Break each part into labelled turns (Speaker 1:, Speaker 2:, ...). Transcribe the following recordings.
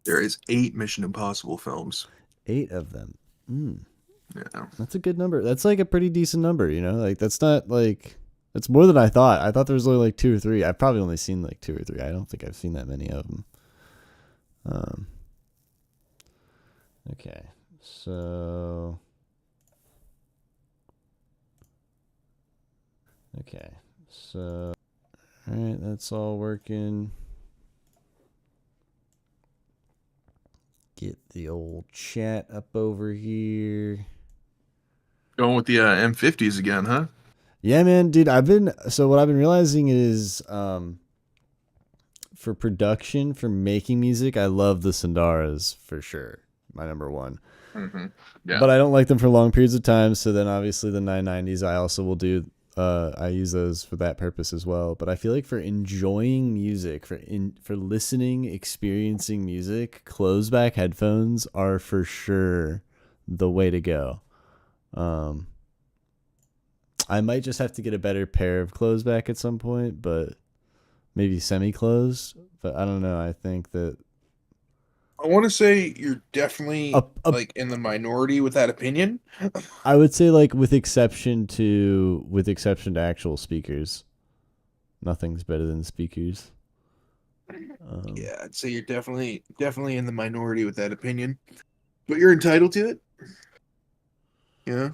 Speaker 1: There is 8 Mission Impossible films.
Speaker 2: 8 of them. Mm,
Speaker 1: Yeah.
Speaker 2: that's a good number. That's like a pretty decent number, you know? Like that's not like that's more than I thought. I thought there was only like 2 or 3. I've probably only seen like 2 or 3. I don't think I've seen that many of them. Um okay. So okay. So all right, that's all working. Get the old chat up over here.
Speaker 1: Going with the M50s again, huh?
Speaker 2: Yeah, man, dude. What I've been realizing is, for production, for making music, I love the Sundaras for sure. My number one.
Speaker 1: Mm-hmm. Yeah.
Speaker 2: But I don't like them for long periods of time. So then, obviously, the 990s, I also will do. I use those for that purpose as well. But I feel like for enjoying music, for listening, experiencing music, closed back headphones are for sure the way to go. Um, I might just have to get a better pair of clothes back at some point, but maybe semi-closed. But I don't know. I think that
Speaker 1: I want to say you're definitely
Speaker 2: a
Speaker 1: like in the minority with that opinion.
Speaker 2: I would say like with exception to actual speakers, nothing's better than speakers. Um,
Speaker 1: Yeah, I'd say you're definitely in the minority with that opinion. But you're entitled to it, you know?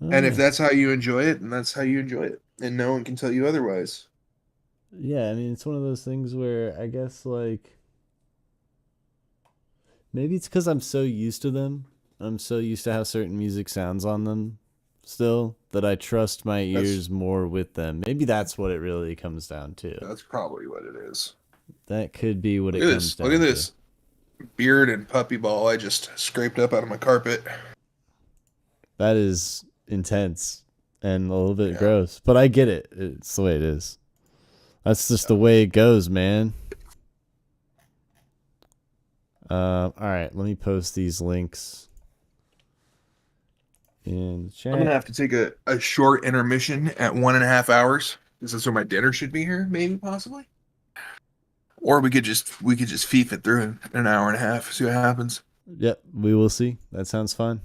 Speaker 2: oh
Speaker 1: And if
Speaker 2: yeah,
Speaker 1: that's how you enjoy it, then that's how you enjoy it. And no one can tell you otherwise.
Speaker 2: yeah. I mean, it's one of those things where I guess like maybe it's because I'm so used to them. I'm so used to how certain music sounds on them still that I trust my
Speaker 1: That's
Speaker 2: ears more with them. Maybe that's what it really comes down to.
Speaker 1: that's probably what it is.
Speaker 2: That could be what
Speaker 1: Look
Speaker 2: it
Speaker 1: at
Speaker 2: comes
Speaker 1: this. Look at
Speaker 2: down to.
Speaker 1: this beard and puppy ball I just scraped up out of my carpet.
Speaker 2: That is intense and a little bit
Speaker 1: Yeah.
Speaker 2: gross, but I get it. It's the way it is. That's just
Speaker 1: Yeah.
Speaker 2: the way it goes, man. All right, let me post these links in the
Speaker 1: I'm gonna
Speaker 2: chat.
Speaker 1: have to take a short intermission at 1.5 hours. Because that's where my dinner should be here, maybe possibly. Or we could just feef it through in an hour and a half, see what happens.
Speaker 2: Yep, we will see. That sounds fun.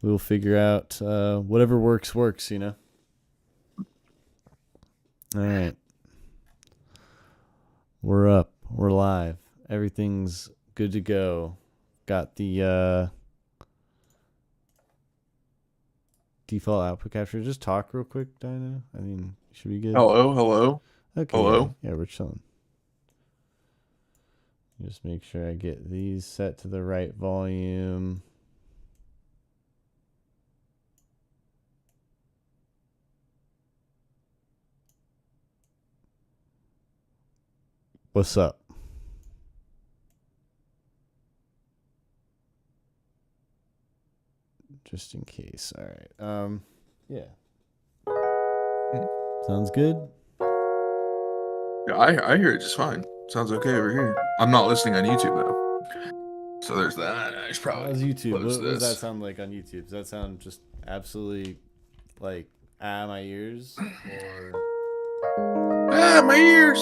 Speaker 2: We will figure out whatever works, you know? All right. We're up. We're live. Everything's good to go. Got the default output capture. Just talk real quick, Dino. I mean, should be good.
Speaker 1: Hello, hello,
Speaker 2: Okay, yeah,
Speaker 1: hello.
Speaker 2: yeah, we're chilling. Just make sure I get these set to the right volume. What's up? Just in case. All right. Yeah. Sounds good.
Speaker 1: Yeah, I hear it just fine. Sounds okay over here. I'm not listening on YouTube though. So there's that. I should probably
Speaker 2: How's YouTube?
Speaker 1: close
Speaker 2: What does that
Speaker 1: this.
Speaker 2: sound like on YouTube? Does that sound just absolutely like my ears or
Speaker 1: Ah, my ears.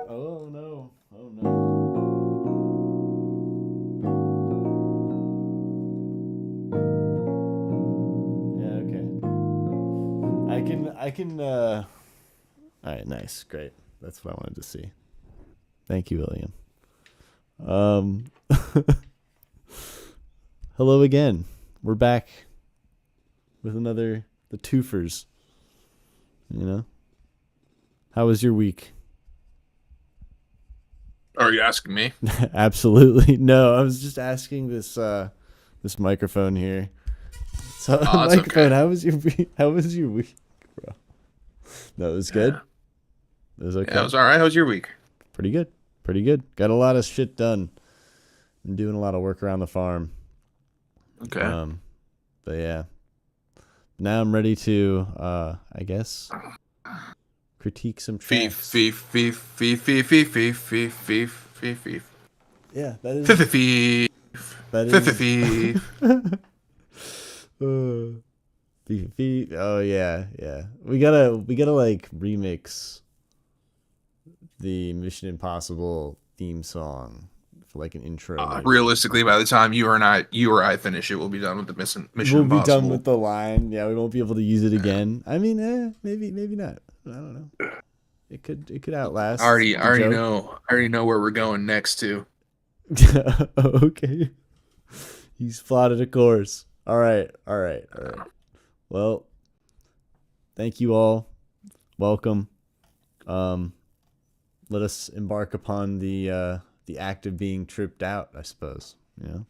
Speaker 2: oh no. Oh no. Yeah, okay. I can all right, nice. Great. That's what I wanted to see. Thank you, William. Um hello again. We're back with another the twofers, you know? How was your week?
Speaker 1: Are you asking me?
Speaker 2: Absolutely. No, I was just asking this microphone here. So
Speaker 1: Oh, that's
Speaker 2: microphone,
Speaker 1: okay.
Speaker 2: how was your week, bro? No, it was good.
Speaker 1: Yeah.
Speaker 2: It was
Speaker 1: Yeah, it
Speaker 2: okay.
Speaker 1: was all right. How was your week?
Speaker 2: Pretty good. Pretty good. Got a lot of shit done. I'm doing a lot of work around the farm.
Speaker 1: Okay.
Speaker 2: Um but yeah. Now I'm ready to I guess critique some
Speaker 1: Feef,
Speaker 2: tracks.
Speaker 1: feef, feef, feef, feef, feef, feef, feef, feef, feef, feef.
Speaker 2: Yeah, that
Speaker 1: Feef,
Speaker 2: is
Speaker 1: feef,
Speaker 2: that
Speaker 1: feef,
Speaker 2: is
Speaker 1: feef.
Speaker 2: uh, oh yeah, yeah. We gotta like remix the Mission Impossible theme song for like an intro. Maybe
Speaker 1: Realistically, by the time you or I finish it, we'll be done with the Mission
Speaker 2: we'll be done
Speaker 1: Impossible.
Speaker 2: with the line. Yeah, we won't be able to use it again. I mean, maybe not. I don't know. It could outlast
Speaker 1: I
Speaker 2: the
Speaker 1: already
Speaker 2: joke.
Speaker 1: know. I already know where we're going next to.
Speaker 2: Okay. He's plotted a course. All right. Well, thank you all. Welcome. Let us embark upon the act of being tripped out, I suppose. You know?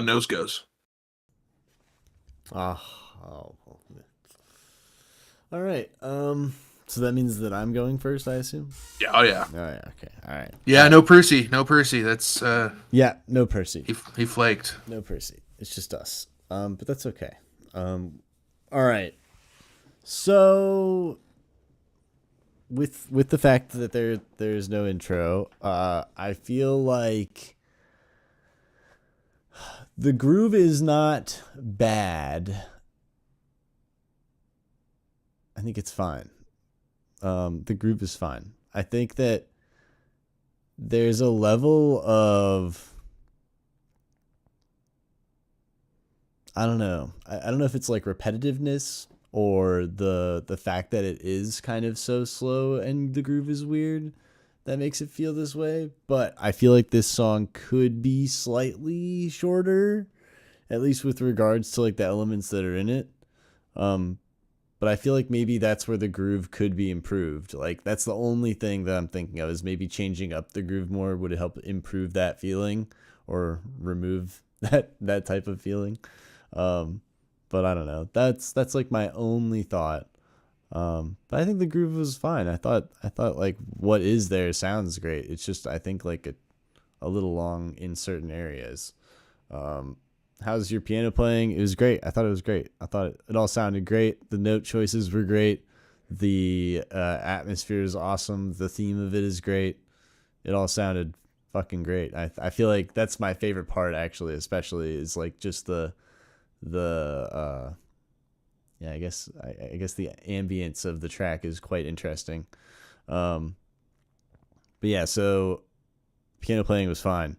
Speaker 1: Nose goes.
Speaker 2: Oh. All right. So that means that I'm going first, I assume.
Speaker 1: Yeah. Oh yeah.
Speaker 2: Oh yeah. Okay. All right.
Speaker 1: Yeah. No Percy. No Percy. That's
Speaker 2: Yeah. No Percy.
Speaker 1: he flaked.
Speaker 2: No Percy. It's just us. But that's okay. All right. So with the fact that there's no intro, I feel like the groove is not bad. I think it's fine. The groove is fine. I think that there's a level of, I don't know. I don't know if it's like repetitiveness or the fact that it is kind of so slow and the groove is weird that makes it feel this way. But I feel like this song could be slightly shorter, at least with regards to like the elements that are in it. But I feel like maybe that's where the groove could be improved. Like that's the only thing that I'm thinking of is maybe changing up the groove more would help improve that feeling or remove that type of feeling. Um, but I don't know. That's like my only thought. But I think the groove was fine. I thought like what is there sounds great. It's just I think like a little long in certain areas. Um, how's your piano playing? It was great. I thought it was great. I thought it all sounded great. The note choices were great. The atmosphere is awesome. The theme of it is great. It all sounded fucking great. I feel like that's my favorite part actually, especially is like just the yeah, I guess the ambience of the track is quite interesting. Um, but yeah, so piano playing was fine.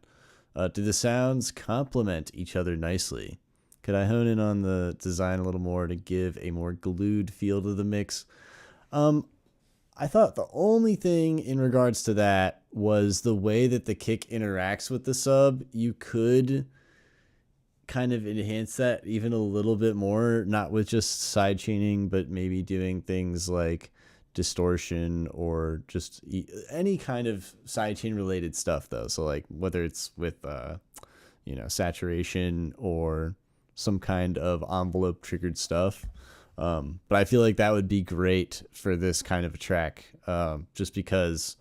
Speaker 2: Do the sounds complement each other nicely? Could I hone in on the design a little more to give a more glued feel to the mix? Um, I thought the only thing in regards to that was the way that the kick interacts with the sub. You could kind of enhance that even a little bit more, not with just side chaining, but maybe doing things like distortion or just any kind of sidechain related stuff though. So like whether it's with saturation or some kind of envelope triggered stuff. But I feel like that would be great for this kind of a track, just because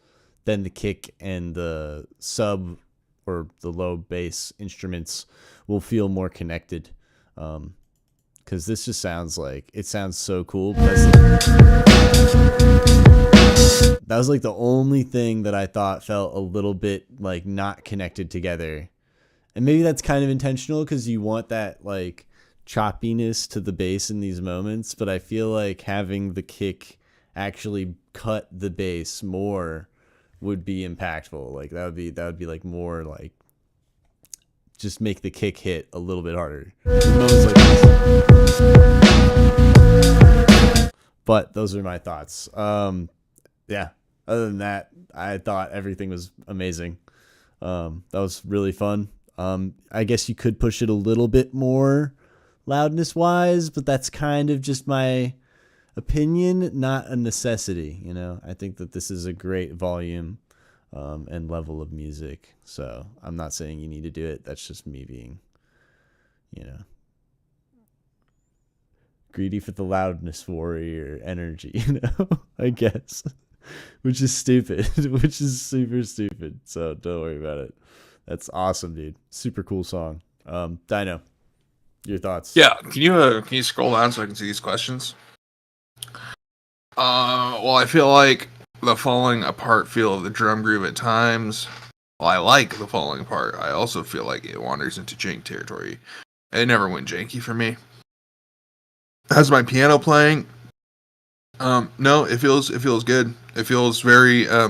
Speaker 2: then the kick and the sub or the low bass instruments will feel more connected. Because this just sounds like it sounds so cool. That was like the only thing that I thought felt a little bit like not connected together, and maybe that's kind of intentional because you want that like choppiness to the bass in these moments. But I feel like having the kick actually cut the bass more would be impactful. Like that would be like more like just make the kick hit a little bit harder. But those are my thoughts. Yeah. Other than that, I thought everything was amazing. That was really fun. I guess you could push it a little bit more loudness wise, but that's kind of just my opinion, not a necessity. I think that this is a great volume and level of music. So I'm not saying you need to do it. That's just me being, you know, greedy for the loudness warrior energy, I guess, which is stupid, which is super stupid. So don't worry about it. That's awesome, dude. Super cool song. Dino, your thoughts?
Speaker 1: Yeah, can you scroll down so I can see these questions? Well, I feel like the falling apart feel of the drum groove at times. Well, I like the falling apart. I also feel like it wanders into jank territory. It never went janky for me. How's my piano playing? No, it feels good. It feels very I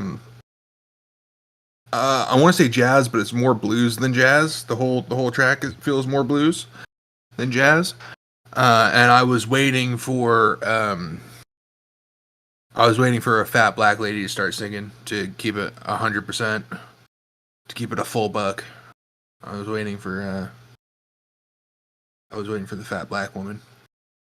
Speaker 1: want to say jazz, but it's more blues than jazz. The whole track feels more blues than jazz. And I was waiting for a fat black lady to start singing to keep it 100%, to keep it a full buck. I was waiting for the fat black woman.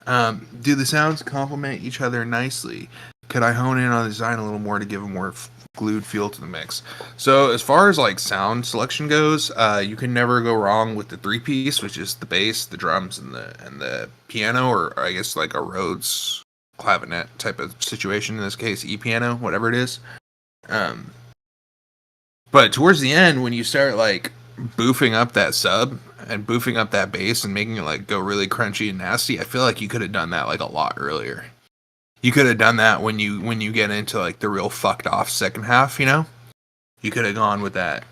Speaker 1: Do the sounds complement each other nicely? Could I hone in on the design a little more to give a more glued feel to the mix? So as far as like sound selection goes, you can never go wrong with the three piece, which is the bass, the drums, and the piano, or I guess like a Rhodes clavinet type of situation. In this case, e piano, whatever it is. Um, but towards the end, when you start like boofing up that sub and boofing up that bass and making it like go really crunchy and nasty, I feel like you could have done that like a lot earlier. You could have done that when you get into like the real fucked off second half, You could have gone with that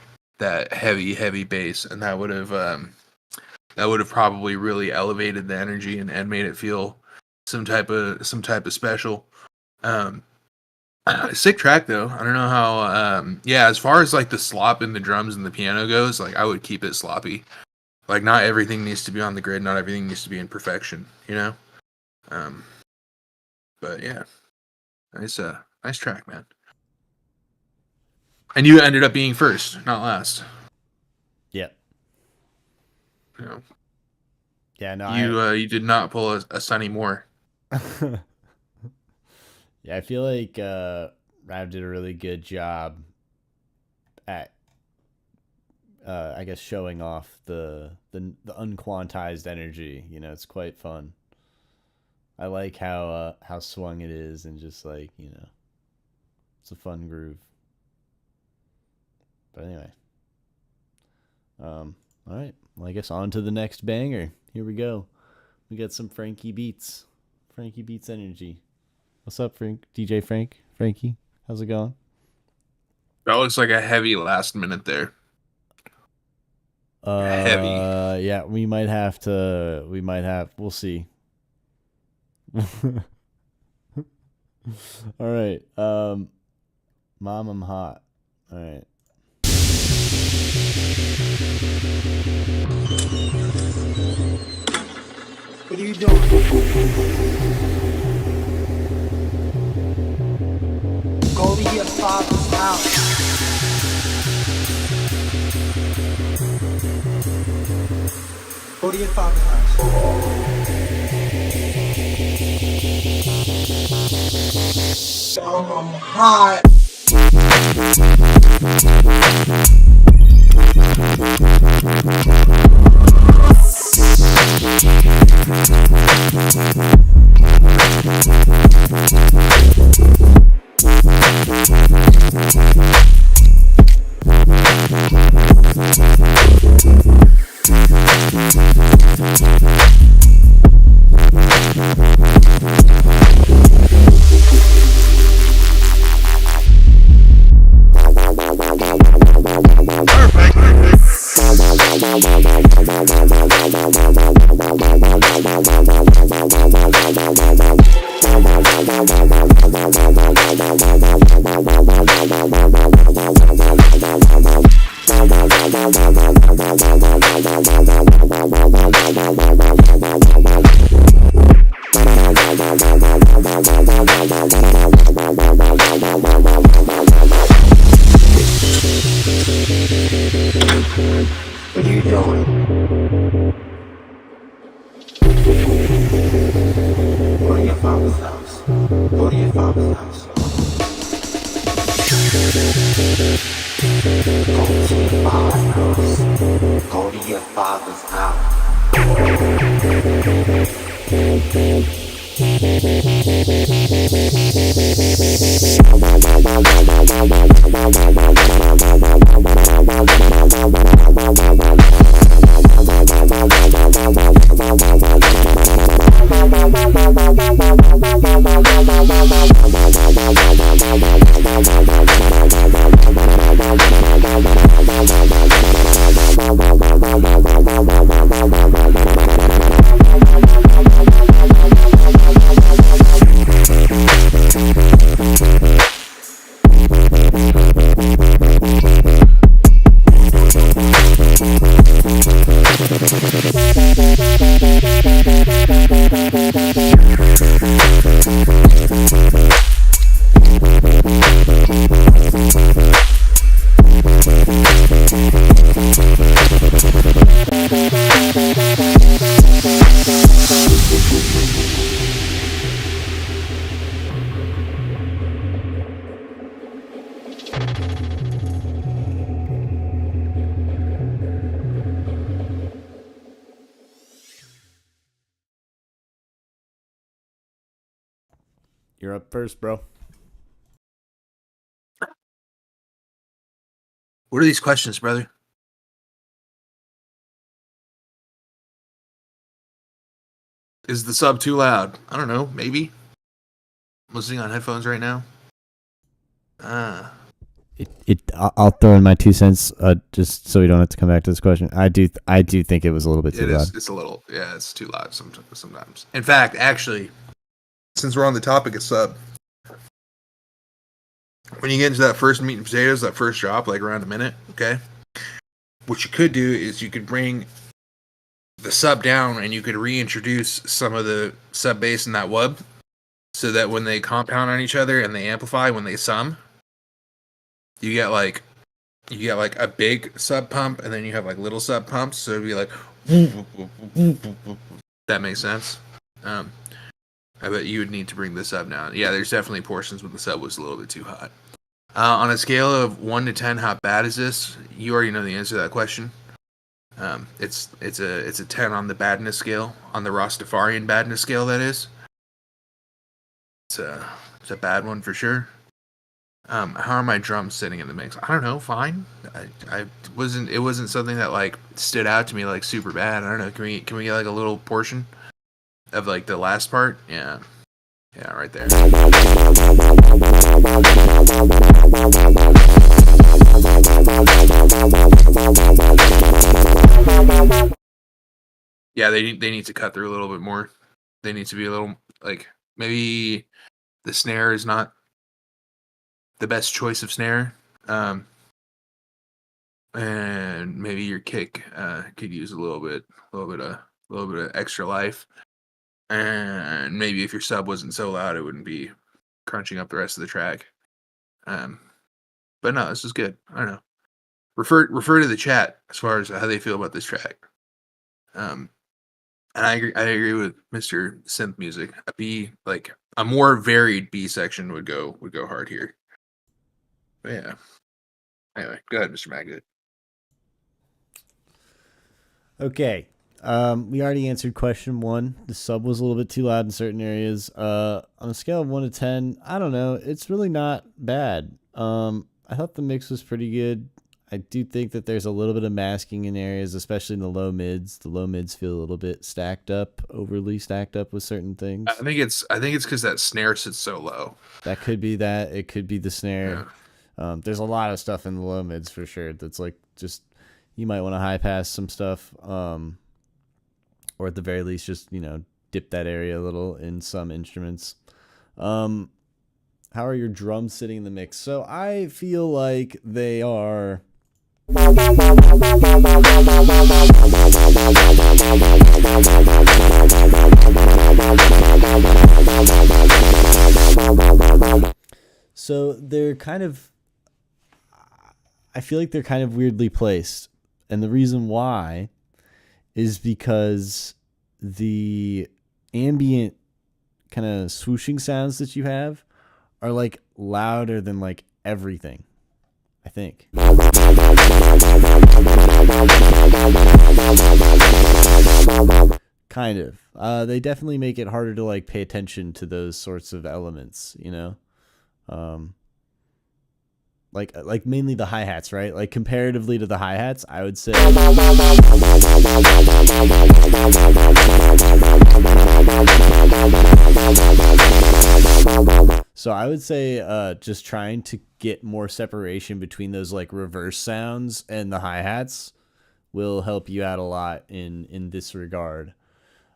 Speaker 1: heavy bass, and that would have probably really elevated the energy and made it feel some type of special. Um, Sick track though. I don't know how. Yeah, as far as like the slop in the drums and the piano goes, like I would keep it sloppy. Like not everything needs to be on the grid. Not everything needs to be in perfection. Um, but yeah, nice track, man. And you ended up being first, not last.
Speaker 2: Yep.
Speaker 1: You know,
Speaker 2: Yeah. No.
Speaker 1: you did not pull a Sunny Moore.
Speaker 2: Yeah. I feel like Rav did a really good job at I guess showing off the unquantized energy. You know, it's quite fun. I like how swung it is, and just like, you know, it's a fun groove. But anyway, all right. Well, I guess on to the next banger. Here we go. We got some Frankie Beats. Frankie Beats energy. What's up, Frank? DJ Frank? Frankie? How's it going?
Speaker 1: That looks like a heavy last minute there. Heavy.
Speaker 2: Yeah, we might have to. We might have. We'll see. All right. Mom, I'm hot. All right.
Speaker 3: What are you doing? Go to your father's house. Go to your father's house. I'm hot. What are you doing? Go to your father's house. Go to your father's house. Go to your father's house. Go to your father's house.
Speaker 2: You're up first, bro.
Speaker 1: What are these questions, brother? Is the sub too loud? I don't know. Maybe. I'm listening on headphones right now.
Speaker 2: I'll throw in my 2 cents, just so we don't have to come back to this question. I do think it was a little bit too loud.
Speaker 1: It's a little. Yeah, it's too loud sometimes. In fact, actually, since we're on the topic of sub, when you get into that first meat and potatoes, that first drop, like around a minute, okay, what you could do is you could bring the sub down and you could reintroduce some of the sub bass in that wub, so that when they compound on each other and they amplify when they sum, you get like a big sub pump and then you have like little sub pumps, so it'd be like that makes sense. I bet you would need to bring the sub down. Yeah, there's definitely portions where the sub was a little bit too hot. On a scale of 1 to 10, how bad is this? You already know the answer to that question. It's a 10 on the badness scale, on the Rastafarian badness scale. That is. It's a bad one for sure. How are my drums sitting in the mix? I don't know. Fine. I wasn't. It wasn't something that like stood out to me like super bad. I don't know. Can we get like a little portion of like the last part? Yeah. Yeah, right there. Yeah, they need to cut through a little bit more. They need to be a little like maybe the snare is not the best choice of snare, and maybe your kick could use a little bit of extra life. And maybe if your sub wasn't so loud, it wouldn't be crunching up the rest of the track. But no, this is good. I don't know. Refer to the chat as far as how they feel about this track. And I agree with Mr. Synth Music. A more varied B section would go hard here. But yeah. Anyway, go ahead, Mr. Magnet.
Speaker 2: Okay. We already answered question 1. The sub was a little bit too loud in certain areas. On a scale of 1 to 10, I don't know. It's really not bad. I thought the mix was pretty good. I do think that there's a little bit of masking in areas, especially in the low mids. The low mids feel a little bit overly stacked up with certain things.
Speaker 1: I think it's because that snare sits so low.
Speaker 2: That could be that. It could be the snare. Yeah. There's a lot of stuff in the low mids for sure. That's like just you might want to high pass some stuff, or at the very least just dip that area a little in some instruments. How are your drums sitting in the mix? So I feel like they are. So they're kind of, I feel like they're kind of weirdly placed. And the reason why is because the ambient kind of swooshing sounds that you have are like louder than like everything, I think. Kind of. They definitely make it harder to like pay attention to those sorts of elements, like mainly the hi-hats, right? Like comparatively to the hi-hats, I would say so I would say just trying to get more separation between those like reverse sounds and the hi-hats will help you out a lot in this regard.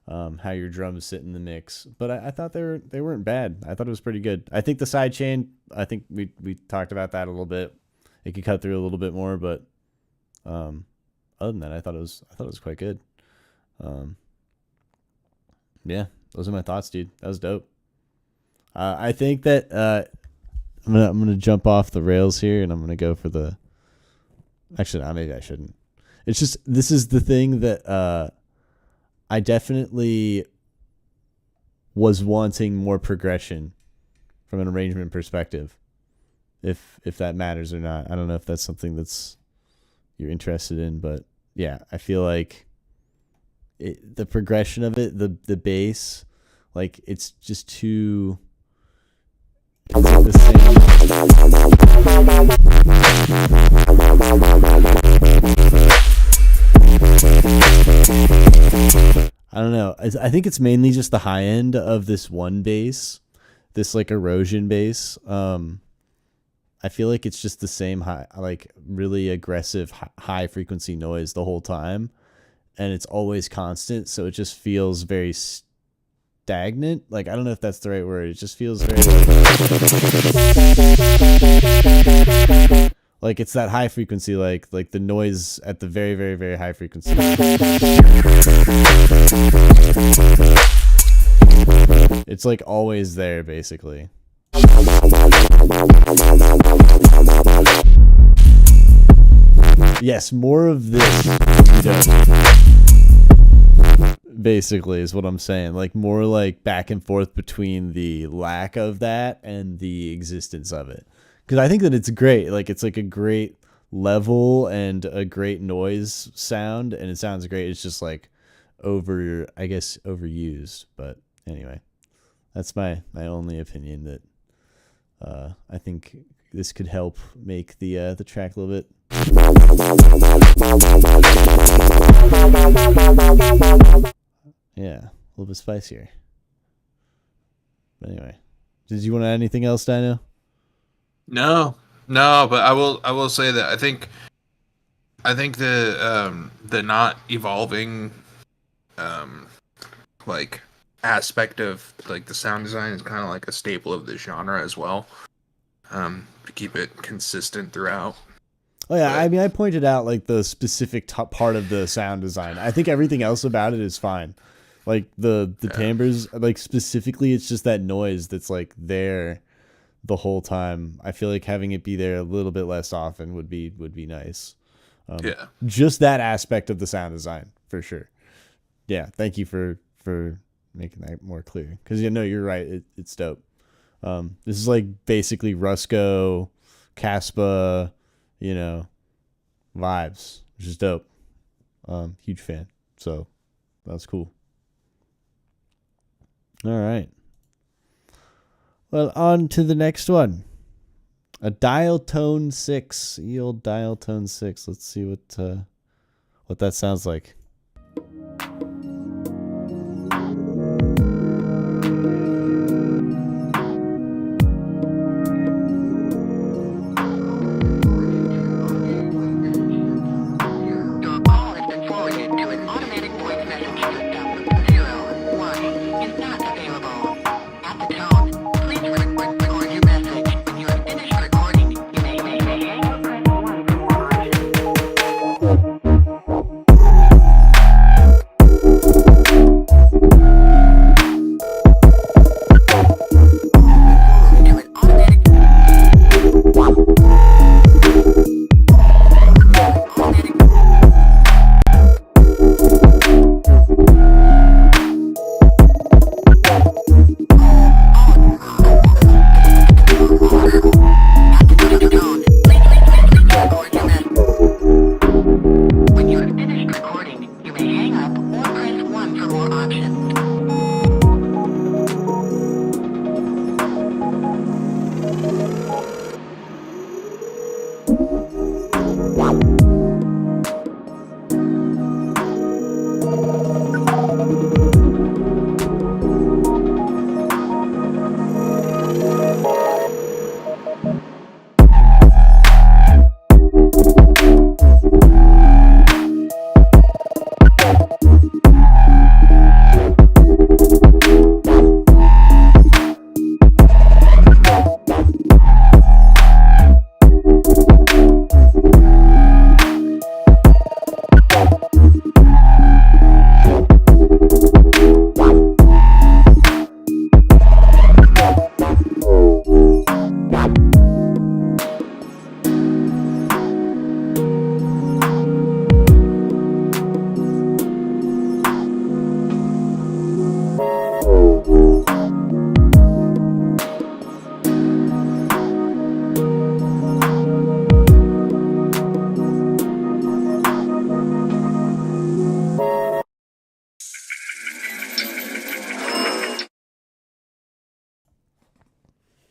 Speaker 2: How your drums sit in the mix, but I thought they weren't bad. I thought it was pretty good. I think the sidechain, I think we talked about that a little bit. It could cut through a little bit more, but other than that, I thought it was quite good. Yeah, those are my thoughts, dude. That was dope. I think that I'm gonna jump off the rails here, and I'm gonna go for the. Actually, no, maybe I shouldn't. It's just this is the thing that I definitely was wanting more progression from an arrangement perspective. If that matters or not, I don't know if that's something that's you're interested in, but yeah, I feel like the progression of it, the bass, like it's just too. It's like the same. I don't know. I think it's mainly just the high end of this one bass, this like erosion bass. I feel like it's just the same high, like really aggressive high frequency noise the whole time, and it's always constant. So it just feels very stagnant. Like I don't know if that's the right word. It just feels very like it's that high frequency, like the noise at the very, very, very high frequency. It's like always there, basically. Yes, more of this. Basically, is what I'm saying. Like more like back and forth between the lack of that and the existence of it. because I think that it's great. Like it's like a great level and a great noise sound, and it sounds great. It's just like I guess overused. But anyway, that's my only opinion. That I think this could help make the track a little bit. Yeah, a little bit spicier. But anyway, did you want to add anything else, Dino?
Speaker 1: No, but I will say that I think the not evolving like aspect of like the sound design is kind of like a staple of the genre as well. To keep it consistent throughout.
Speaker 2: Oh yeah,
Speaker 1: But,
Speaker 2: I mean, I pointed out like the specific top part of the sound design. I think everything else about it is fine. Like the timbres, like specifically, it's just that noise that's like there the whole time. I feel like having it be there a little bit less often would be nice.
Speaker 1: yeah.
Speaker 2: Just that aspect of the sound design for sure. Yeah, thank you for making that more clear. Because you're right. It's dope. This is like basically Rusko, Caspa, vibes, which is dope. Huge fan. So that's cool. All right. Well, on to the next one. A dial tone 6. Old dial tone 6. Let's see what that sounds like.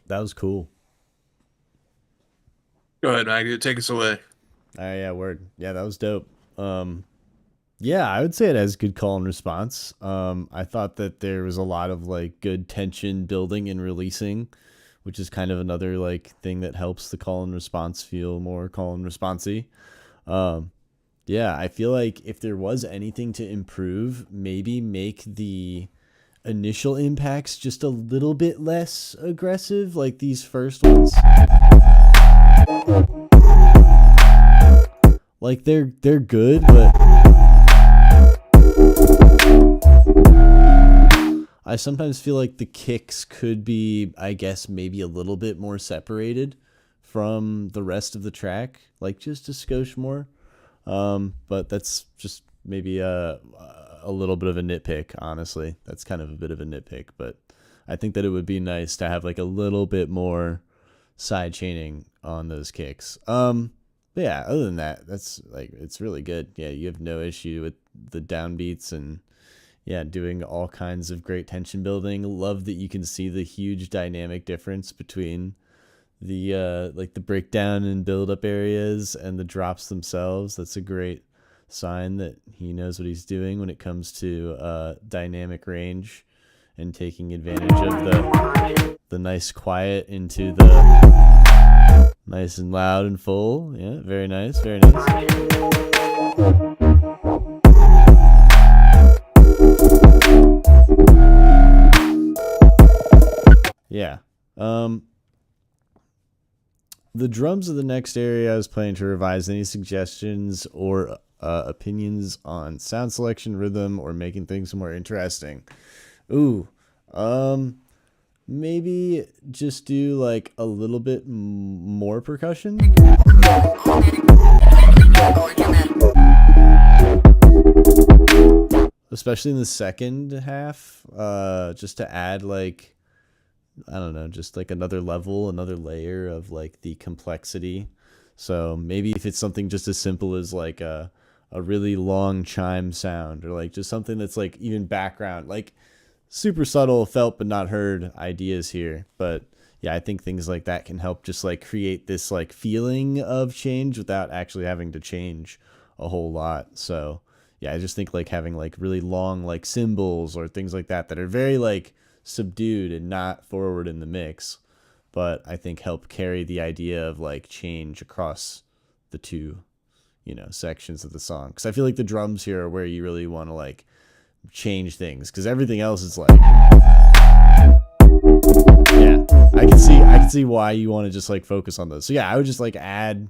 Speaker 2: That was cool.
Speaker 1: Go ahead, Maggie. Take us away.
Speaker 2: Yeah, word. Yeah, that was dope. Yeah, I would say it has good call and response. I thought that there was a lot of like good tension building and releasing, which is kind of another like thing that helps the call and response feel more call and responsey. Yeah, I feel like if there was anything to improve, maybe make the initial impacts just a little bit less aggressive, like these first ones. Like they're good, but I sometimes feel like the kicks could be, I guess, maybe a little bit more separated from the rest of the track, like just a skosh more. But that's just maybe a little bit of a nitpick, honestly. That's kind of a bit of a nitpick, but I think that it would be nice to have like a little bit more side chaining on those kicks. But yeah, other than that, that's like it's really good. Yeah, you have no issue with the downbeats and yeah, doing all kinds of great tension building. Love that you can see the huge dynamic difference between the like the breakdown and build up areas and the drops themselves. That's a great sign that he knows what he's doing when it comes to dynamic range and taking advantage of the nice quiet into the nice and loud and full. Yeah, very nice, very nice. Yeah. The drums are the next area I was planning to revise. Any suggestions or opinions on sound selection, rhythm, or making things more interesting? Ooh, maybe just do like a little bit more percussion. Especially in the second half, just to add like I don't know, just like another level, another layer of like the complexity. So maybe if it's something just as simple as like a really long chime sound or like just something that's like even background, like super subtle, felt but not heard ideas here. But yeah, I think things like that can help just like create this like feeling of change without actually having to change a whole lot. So yeah, I just think like having like really long like cymbals or things like that that are very like subdued and not forward in the mix, but I think help carry the idea of like change across the two, sections of the song. Because I feel like the drums here are where you really want to like change things. Because everything else is like, yeah, I can see why you want to just like focus on those. So yeah, I would just like add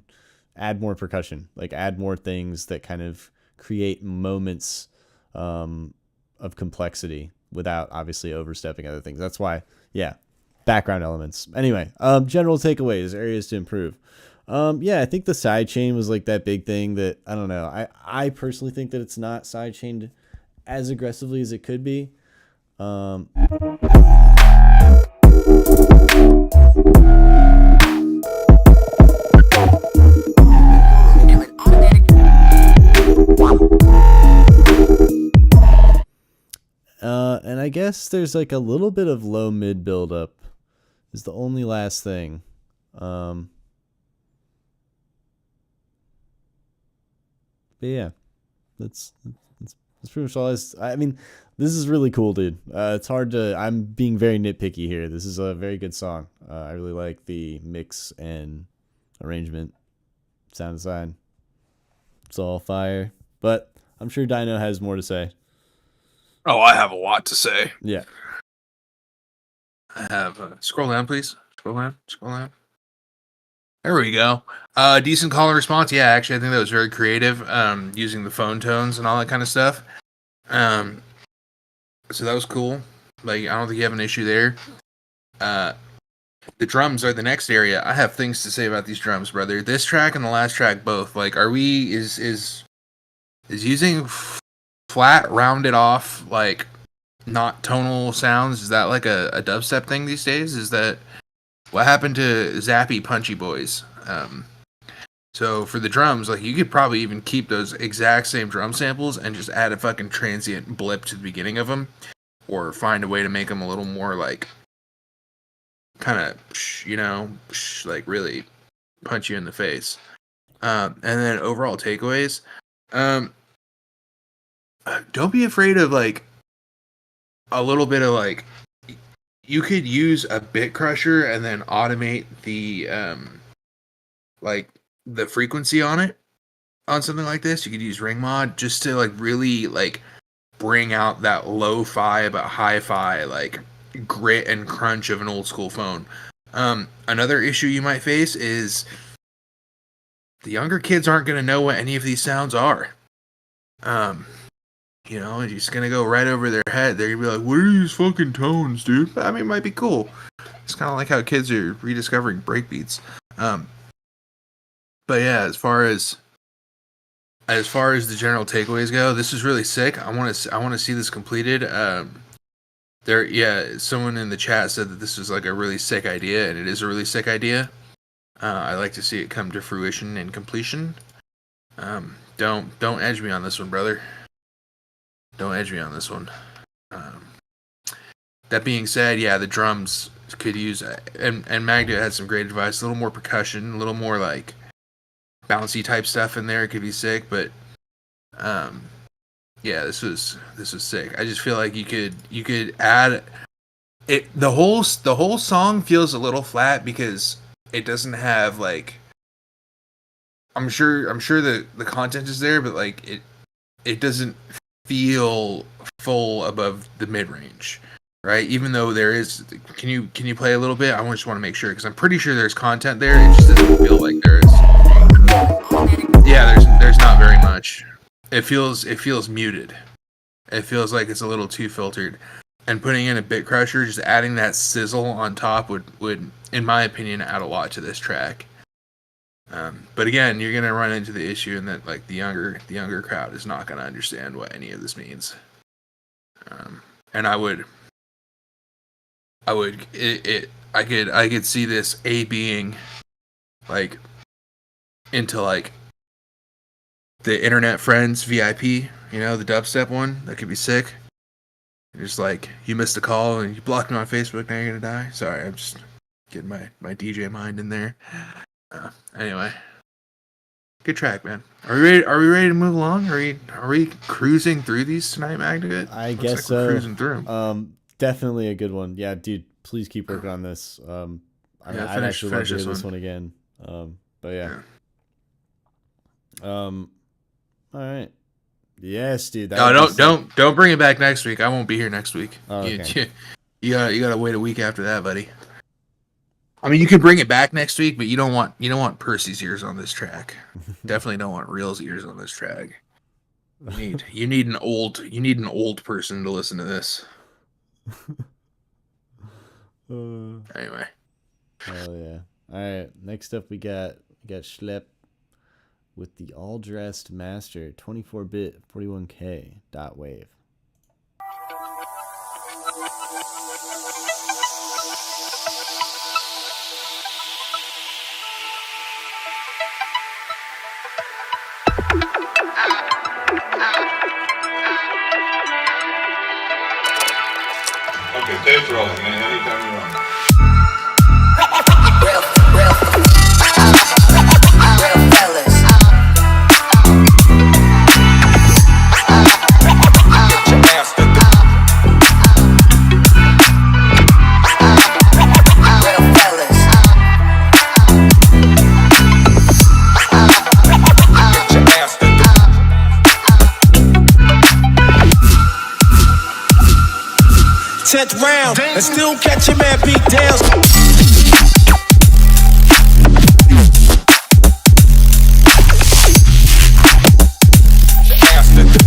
Speaker 2: more percussion, like add more things that kind of create moments of complexity without obviously overstepping other things. That's why, yeah, background elements. Anyway, general takeaways, areas to improve. Yeah, I think the side chain was like that big thing that I don't know. I personally think that it's not side chained as aggressively as it could be. And I guess there's like a little bit of low mid buildup is the only last thing. But yeah, that's pretty much all. I mean, this is really cool, dude. It's hard to. I'm being very nitpicky here. This is a very good song. I really like the mix and arrangement, sound design. It's all fire. But I'm sure Dino has more to say.
Speaker 1: Oh, I have a lot to say.
Speaker 2: Yeah.
Speaker 1: I have scroll down, please. Scroll down. There we go. Decent call and response. Yeah, actually, I think that was very creative. Using the phone tones and all that kind of stuff. So that was cool. Like, I don't think you have an issue there. The drums are the next area. I have things to say about these drums, brother. This track and the last track both. Like, are we is using flat, rounded off, like not tonal sounds? Is that like a dubstep thing these days? Is that what happened to zappy punchy boys? So for the drums, like you could probably even keep those exact same drum samples and just add a fucking transient blip to the beginning of them, or find a way to make them a little more like kind of like really punch you in the face. And then overall takeaways. Don't be afraid of like a little bit of like you could use a bit crusher and then automate the like the frequency on it on something like this. You could use ring mod just to like really like bring out that lo-fi but hi-fi like grit and crunch of an old school phone. Another issue you might face is the younger kids aren't going to know what any of these sounds are. You're just going to go right over their head. They're going to be like, what are these fucking tones, dude? I mean, it might be cool. It's kind of like how kids are rediscovering breakbeats. But yeah, as far as the general takeaways go, this is really sick. I want to see this completed. someone in the chat said that this was like a really sick idea, and it is a really sick idea. I like to see it come to fruition and completion. Don't edge me on this one, brother. Don't edge me on this one. That being said, yeah, the drums could use, and Magda had some great advice. A little more percussion, a little more like bouncy type stuff in there. It could be sick, but yeah, this was sick. I just feel like you could add it. The whole song feels a little flat because it doesn't have like. I'm sure the content is there, but like it doesn't feel full above the mid range, right? Even though there is, can you play a little bit? I just want to make sure because I'm pretty sure there's content there. It just doesn't feel like there is. Yeah, there's not very much. It feels muted. It feels like it's a little too filtered. And putting in a bit crusher, just adding that sizzle on top would, in my opinion, add a lot to this track. But again, you're gonna run into the issue in that like the younger crowd is not gonna understand what any of this means. And I could see this being like into like the Internet Friends VIP, you know, the dubstep one. That could be sick. You're just like, you missed a call and you blocked me on Facebook, now you're gonna die. Sorry, I'm just getting my DJ mind in there. Anyway, good track, man. Are we ready to move along? Are we cruising through these tonight, Magda?
Speaker 2: I guess
Speaker 1: like
Speaker 2: so.
Speaker 1: Cruising through.
Speaker 2: Definitely a good one. Yeah, dude, please keep working on this. I'd actually love to hear this one again. But yeah. All right. Yes, dude.
Speaker 1: Don't bring it back next week. I won't be here next week.
Speaker 2: Oh, okay.
Speaker 1: You gotta wait a week after that, buddy. I mean, you can bring it back next week, but you don't want Percy's ears on this track. Definitely don't want Real's ears on this track. You need an old person to listen to this. Anyway.
Speaker 2: Oh yeah. All right. Next up, we got Schlepp with the all dressed master 24-bit 41K dot wave.
Speaker 4: Okay, tape's rolling, man. Anytime you want.
Speaker 5: Real fellas. Get your ass to the real fellas. Get your ass to the 10th round and still catch him at beat downs. Get your ass to the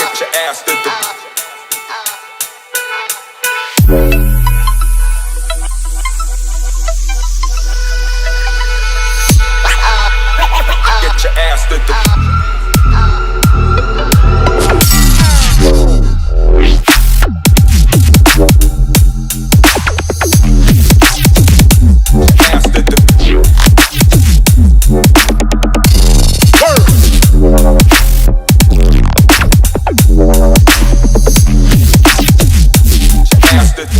Speaker 5: get your ass to the ass to the ass to the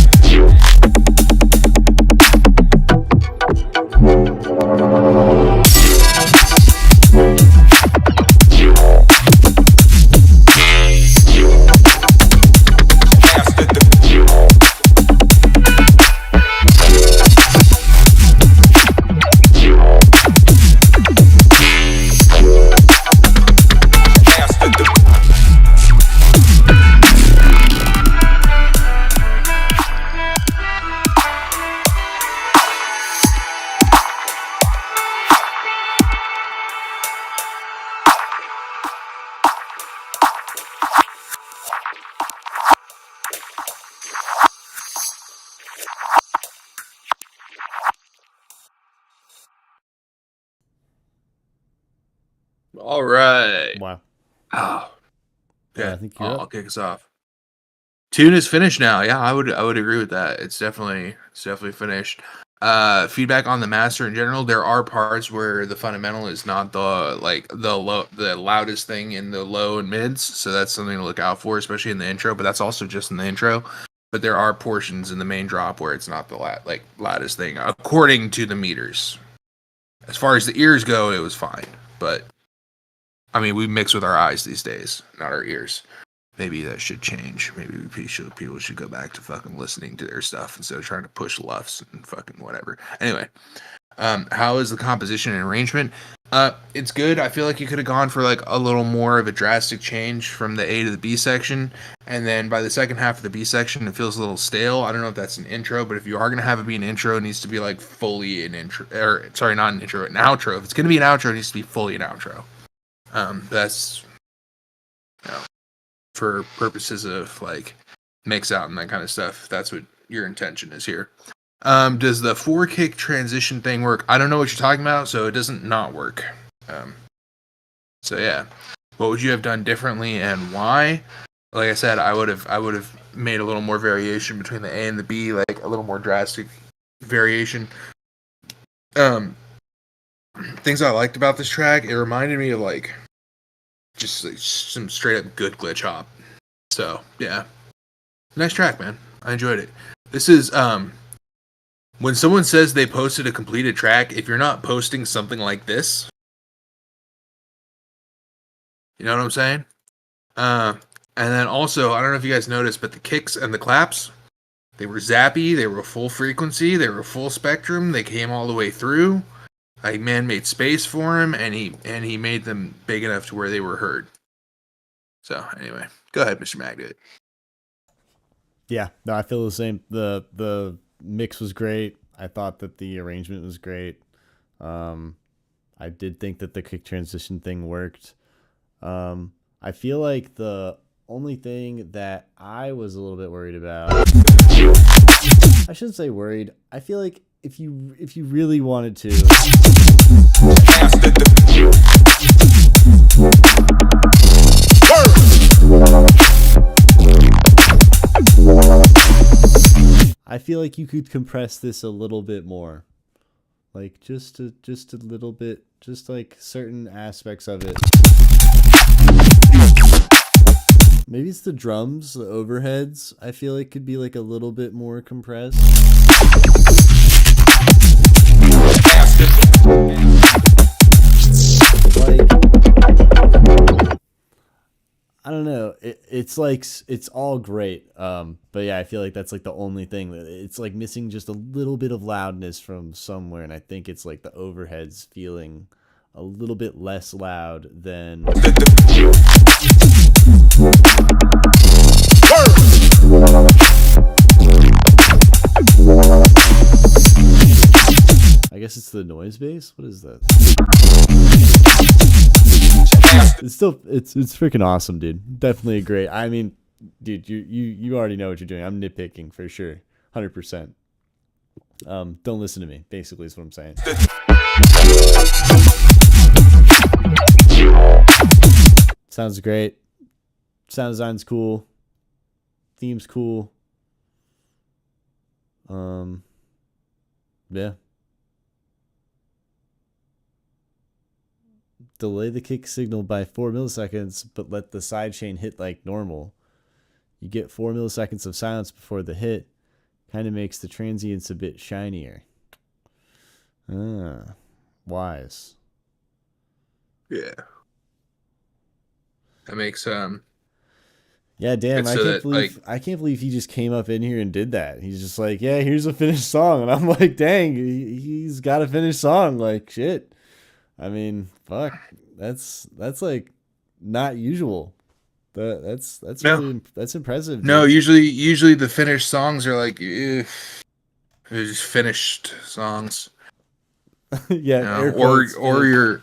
Speaker 1: All right.
Speaker 2: Wow.
Speaker 1: Oh,
Speaker 2: Yeah,
Speaker 1: yeah.
Speaker 2: I think you're
Speaker 1: I'll
Speaker 2: up.
Speaker 1: kick us off. Tune is finished now. Yeah, I would agree with that. It's definitely finished. Feedback on the master in general. There are parts where the fundamental is not the loudest thing in the low and mids, so that's something to look out for, especially in the intro. But that's also just in the intro. But there are portions in the main drop where it's not the loudest thing according to the meters. As far as the ears go, it was fine. But I mean, we mix with our eyes these days, not our ears. Maybe that should change. Maybe people should go back to fucking listening to their stuff instead of trying to push LUFs and fucking whatever. Anyway, how is the composition and arrangement? It's good. I feel like you could have gone for like a little more of a drastic change from the A to the B section, and then by the second half of the B section, it feels a little stale. I don't know if that's an intro, but if you are gonna have it be an intro, it needs to be like fully an intro. Or sorry, not an intro, an outro. If it's gonna be an outro, it needs to be fully an outro. That's for purposes of like mix out and that kind of stuff. That's what your intention is here. Does the 4-kick transition thing work? I don't know what you're talking about, so it doesn't not work. So yeah, what would you have done differently and why? Like I said, I would have made a little more variation between the A and the B, like a little more drastic variation. Things I liked about this track, it reminded me of like just like some straight up good glitch hop. So yeah, nice track, man. I enjoyed it. This is when someone says they posted a completed track, if you're not posting something like this, you know what I'm saying? And then also, I don't know if you guys noticed, but the kicks and the claps, they were zappy, they were full frequency, they were full spectrum, they came all the way through. Like, man made space for him, and he made them big enough to where they were heard. So anyway, go ahead, Mr. Magnet.
Speaker 2: Yeah, no, I feel the same. The mix was great. I thought that the arrangement was great. I did think that the kick transition thing worked. I feel like the only thing that I was a little bit worried about, I shouldn't say worried. I feel like if you really wanted to, I feel like you could compress this a little bit more, like just a little bit, just like certain aspects of it. Maybe it's the drums, the overheads. I feel like could be like a little bit more compressed. Like, I don't know. It's like it's all great. But yeah, I feel like that's like the only thing that it's like missing just a little bit of loudness from somewhere, and I think it's like the overheads feeling a little bit less loud than. I guess it's the noise base. What is that? It's still it's freaking awesome, dude. Definitely great. I mean, dude, you already know what you're doing. I'm nitpicking for sure, 100%. Don't listen to me. Basically, is what I'm saying. Sounds great. Sound design's cool. Theme's cool. Yeah. Delay the kick signal by 4 milliseconds, but let the sidechain hit like normal. You get 4 milliseconds of silence before the hit. Kind of makes the transients a bit shinier. Wise.
Speaker 1: Yeah. That makes
Speaker 2: Yeah, damn, I can't believe he just came up in here and did that. He's just like, yeah, here's a finished song. And I'm like, dang, he's got a finished song. Like, shit. I mean, fuck. That's like not usual. That's
Speaker 1: no.
Speaker 2: really that's impressive. Dude.
Speaker 1: No, usually the finished songs are like they're just finished songs.
Speaker 2: Yeah,
Speaker 1: you know?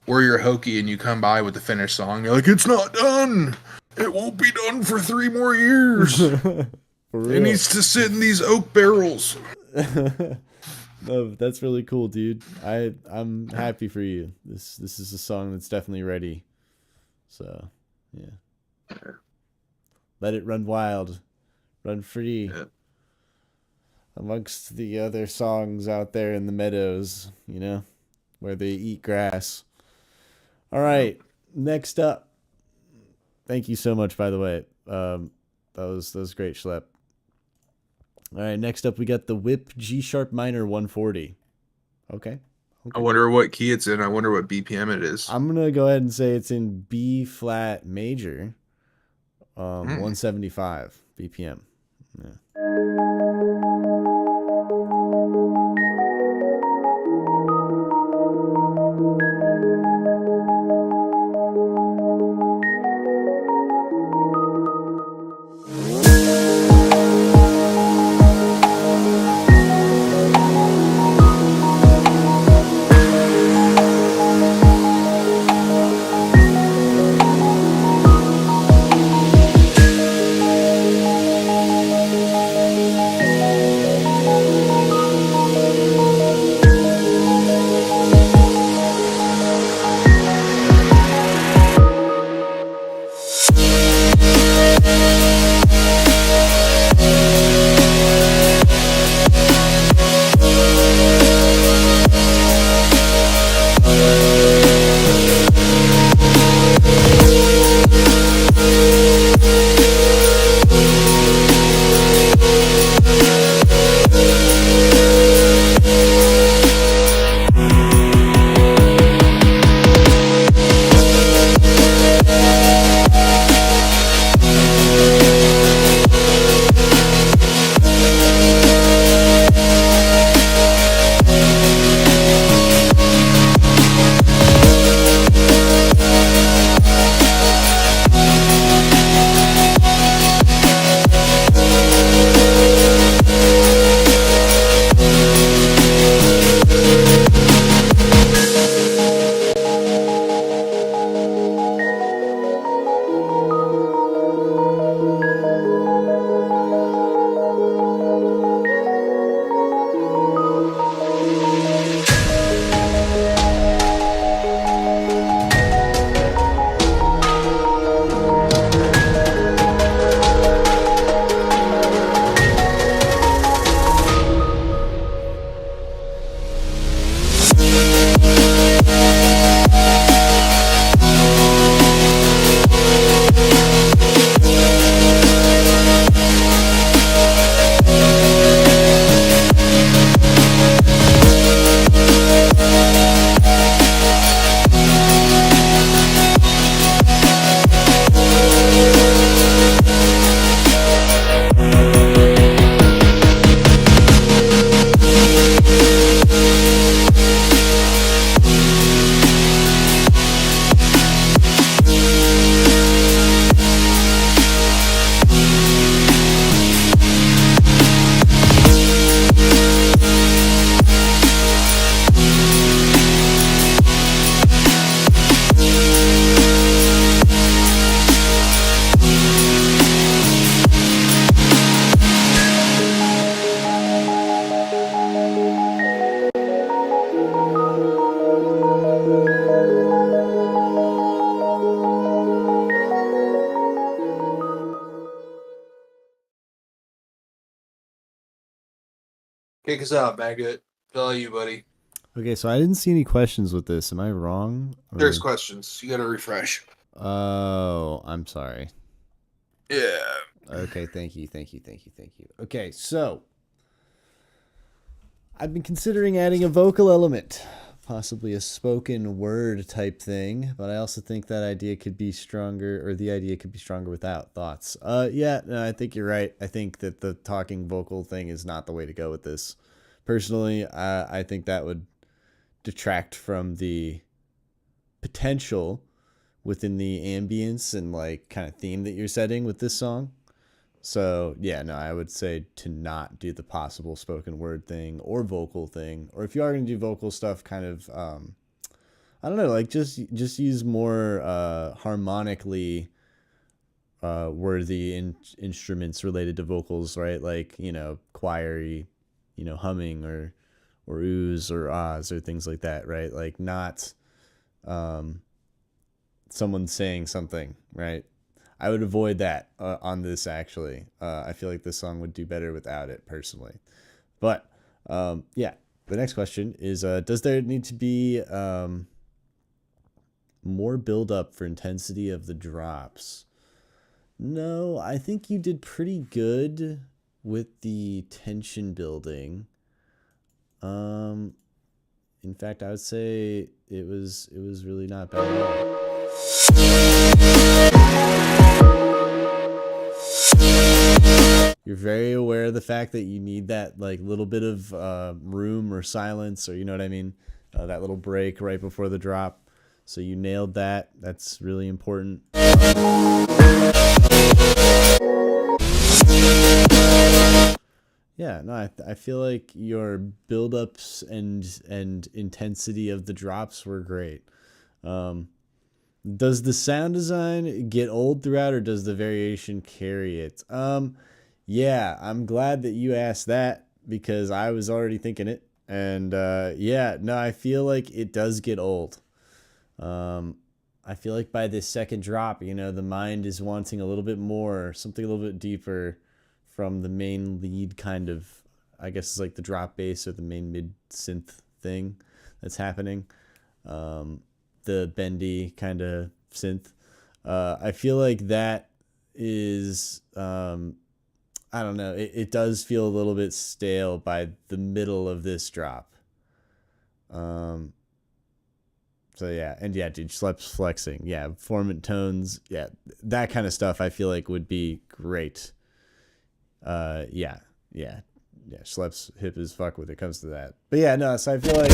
Speaker 1: or you're hokey and you come by with the finished song. You're like, it's not done. It won't be done for 3 more years. It needs to sit in these oak barrels.
Speaker 2: No, that's really cool, dude. I'm happy for you. This is a song that's definitely ready. So, yeah. Let it run wild, run free
Speaker 1: Yeah.
Speaker 2: amongst the other songs out there in the meadows, where they eat grass. All right, next up. Thank you so much, by the way. That was great, Schlep. All right, next up we got the Whip G sharp minor 140. Okay.
Speaker 1: I wonder what key it's in. I wonder what BPM it is.
Speaker 2: I'm gonna go ahead and say it's in B flat major, 175 BPM. Yeah.
Speaker 1: Kick us out, Maggot. It's all you, buddy.
Speaker 2: Okay, so I didn't see any questions with this. Am I wrong?
Speaker 1: There's questions. You got to refresh.
Speaker 2: Oh, I'm sorry.
Speaker 1: Yeah.
Speaker 2: Okay, thank you. Okay, so I've been considering adding a vocal element, possibly a spoken word type thing, but I also think that idea could be stronger, or the idea could be stronger without. Thoughts? Yeah, no, I think you're right. I think that the talking vocal thing is not the way to go with this. Personally, I think that would detract from the potential within the ambience and like kind of theme that you're setting with this song. So yeah, no, I would say to not do the possible spoken word thing or vocal thing, or if you are going to do vocal stuff, kind of, I don't know, like just use more harmonically worthy instruments related to vocals, right? Like choiry, humming or oohs or ahs or things like that, right? Like not someone saying something, right? I would avoid that on this actually. I feel like this song would do better without it personally. But yeah, the next question is does there need to be more build up for intensity of the drops? No, I think you did pretty good with the tension building. In fact, I would say it was really not bad at all. You're very aware of the fact that you need that like little bit of room or silence, or you know what I mean, that little break right before the drop. So you nailed that. That's really important. Yeah, no, I feel like your buildups and intensity of the drops were great. Does the sound design get old throughout, or does the variation carry it? Yeah, I'm glad that you asked that because I was already thinking it. And yeah, no, I feel like it does get old. I feel like by this second drop, you know, the mind is wanting a little bit more, something a little bit deeper from the main lead kind of, I guess it's like the drop bass or the main mid synth thing that's happening. The bendy kind of synth. I feel like that is, I don't know, it does feel a little bit stale by the middle of this drop. So yeah, and yeah, dude, Schlepp's flexing. Yeah, formant tones. Yeah, that kind of stuff I feel like would be great. Yeah. Schlepp's hip as fuck when it comes to that. But yeah, no, so I feel like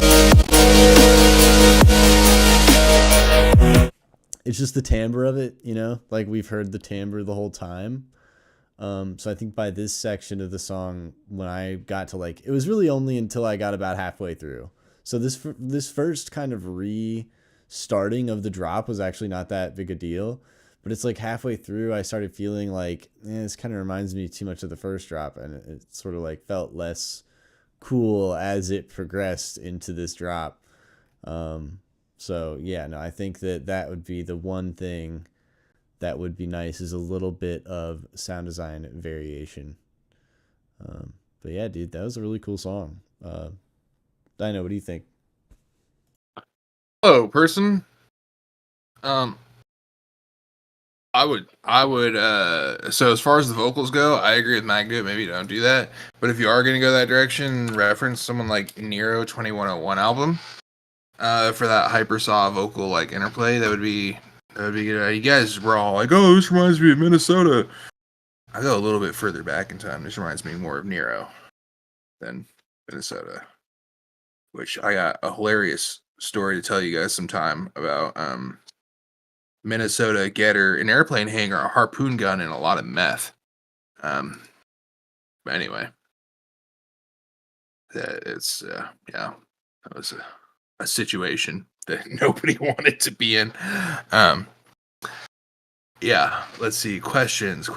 Speaker 2: it's just the timbre of it, you know? Like we've heard the timbre the whole time. So I think by this section of the song, when I got to like, it was really only until I got about halfway through. So this first kind of restarting of the drop was actually not that big a deal. But it's like halfway through, I started feeling like, this kind of reminds me too much of the first drop. And it sort of like felt less cool as it progressed into this drop. So yeah, no, I think that would be the one thing that would be nice, is a little bit of sound design variation. But yeah, dude, that was a really cool song. Dino, what do you think?
Speaker 1: Hello, person. I would, so as far as the vocals go, I agree with Magnet. Maybe don't do that. But if you are going to go that direction, reference someone like Nero 2101 album, for that hypersaw vocal, like, interplay. That would be good. You guys were all like, oh, this reminds me of Minnesota. I go a little bit further back in time. This reminds me more of Nero than Minnesota, which I got a hilarious story to tell you guys sometime about, Minnesota Getter, an airplane hangar, a harpoon gun, and a lot of meth. But anyway, it's yeah, that was a situation that nobody wanted to be in. Yeah, let's see. Questions. So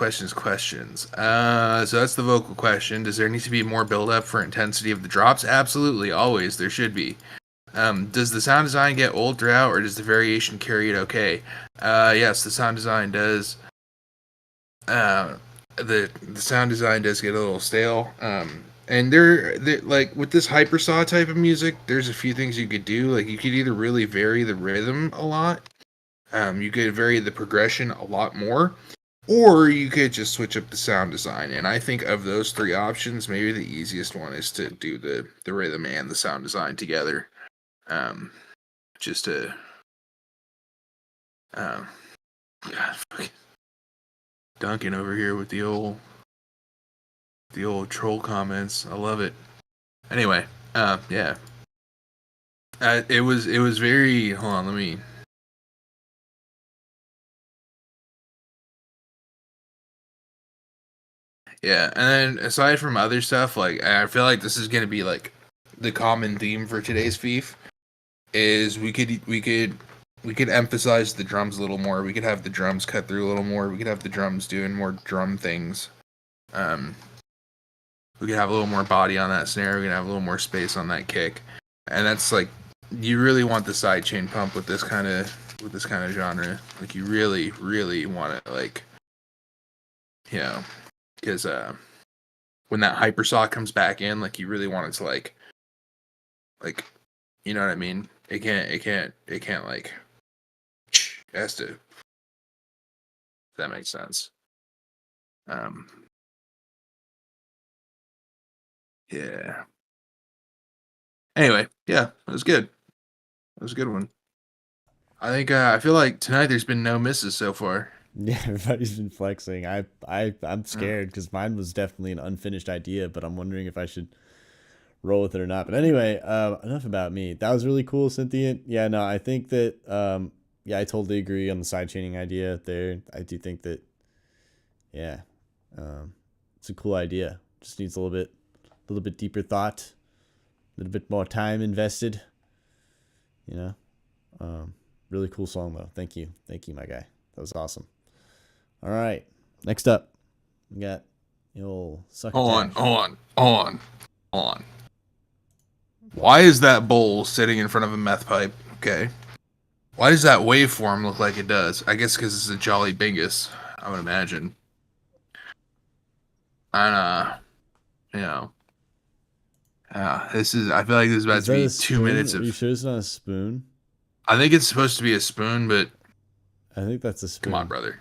Speaker 1: that's the vocal question. Does there need to be more build up for intensity of the drops? Absolutely, always. There should be. Does the sound design get old throughout, or does the variation carry it okay? Yes, the sound design does. The sound design does get a little stale. And there, like with this hypersaw type of music, there's a few things you could do. Like you could either really vary the rhythm a lot. You could vary the progression a lot more, or you could just switch up the sound design. And I think of those three options, maybe the easiest one is to do the rhythm and the sound design together. Just to, God, fucking Duncan over here with the old troll comments. I love it. Anyway, yeah. It was very. Hold on, let me. Yeah, and then aside from other stuff, like I feel like this is gonna be like the common theme for today's Feef. Is we could emphasize the drums a little more. We could have the drums cut through a little more. We could have the drums doing more drum things. We can have a little more body on that snare. We can have a little more space on that kick, and that's like you really want the sidechain pump with this kind of genre. Like you really, really want it, like because when that hyper saw comes back in, like you really want it to like you know what I mean. It can't like it has to. If that makes sense. Um. Yeah. Anyway, yeah, it was good. It was a good one. I feel like tonight there's been no misses so far.
Speaker 2: Yeah, everybody's been flexing. I'm scared because mine was definitely an unfinished idea, but I'm wondering if I should roll with it or not. But anyway, enough about me. That was really cool, Cynthia. Yeah, no, I think that yeah, I totally agree on the side chaining idea there. I do think that yeah, it's a cool idea. Just needs a little bit deeper thought, a little bit more time invested. You know, really cool song though. Thank you, my guy. That was awesome. All right, next up, we got the old sucker.
Speaker 1: Hold on. Why is that bowl sitting in front of a meth pipe? Okay. Why does that waveform look like it does? I guess because it's a Jolly Bingus, I would imagine. And you know, this is. I feel like this is about
Speaker 2: Is
Speaker 1: to
Speaker 2: that
Speaker 1: be
Speaker 2: a
Speaker 1: 2
Speaker 2: spoon?
Speaker 1: minutes
Speaker 2: Are you
Speaker 1: of.
Speaker 2: sure it's not a spoon?
Speaker 1: I think it's supposed to be a spoon, but
Speaker 2: I think that's a spoon.
Speaker 1: come on, brother.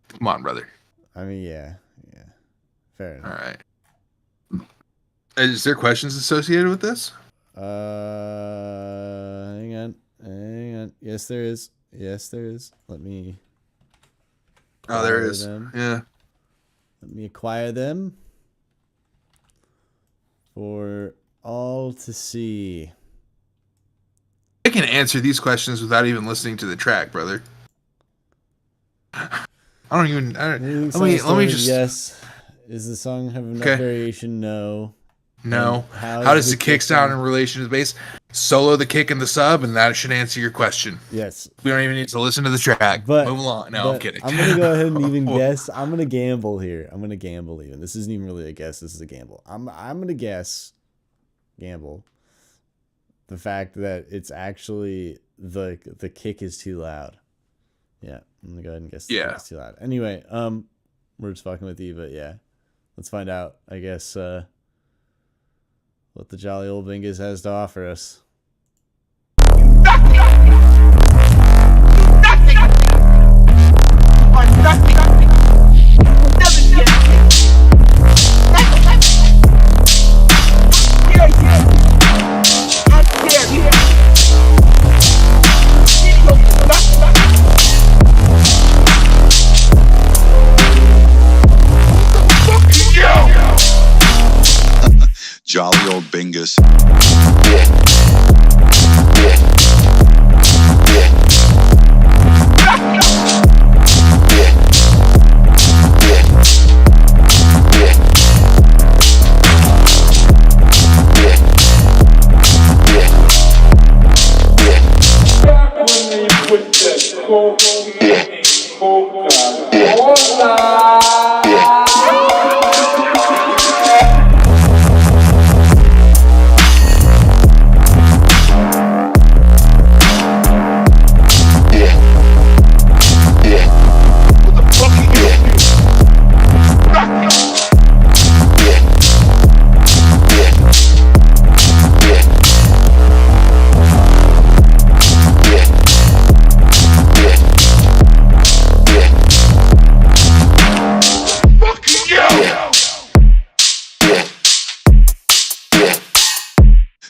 Speaker 1: Come on, brother.
Speaker 2: I mean, yeah. Fair
Speaker 1: All
Speaker 2: enough.
Speaker 1: right. Is there questions associated with this?
Speaker 2: Hang on. Yes, there is. Let me.
Speaker 1: Oh, there
Speaker 2: acquire
Speaker 1: is.
Speaker 2: them.
Speaker 1: Yeah.
Speaker 2: Let me acquire them for all to see.
Speaker 1: I can answer these questions without even listening to the track, brother. I mean, let me just.
Speaker 2: Yes. Is the song have enough
Speaker 1: Okay.
Speaker 2: variation? No.
Speaker 1: No.
Speaker 2: And
Speaker 1: How does the kick sound in relation to the bass? Solo the kick and the sub, and that should answer your question.
Speaker 2: Yes.
Speaker 1: We don't even need to listen to the track.
Speaker 2: But
Speaker 1: move along. No, I'm kidding.
Speaker 2: I'm gonna go ahead and even guess. I'm gonna gamble here. I'm gonna gamble even. This isn't even really a guess. This is a gamble. I'm gonna guess. Gamble. The fact that it's actually the kick is too loud. Yeah, I'm gonna go ahead and guess the kick is too loud. Anyway, we're just fucking with you, but yeah, let's find out. I guess what the jolly old Bingus has to offer us.
Speaker 6: Jolly old Bingus.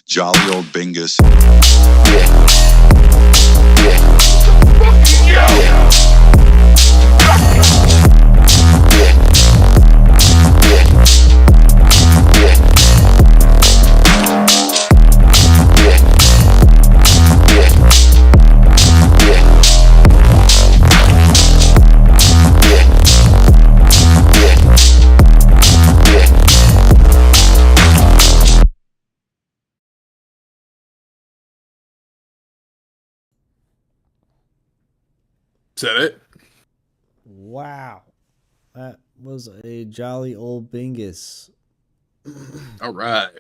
Speaker 6: Jolly old Bingus.
Speaker 1: Is that it?
Speaker 2: Wow, that was a jolly old Bingus.
Speaker 1: All right.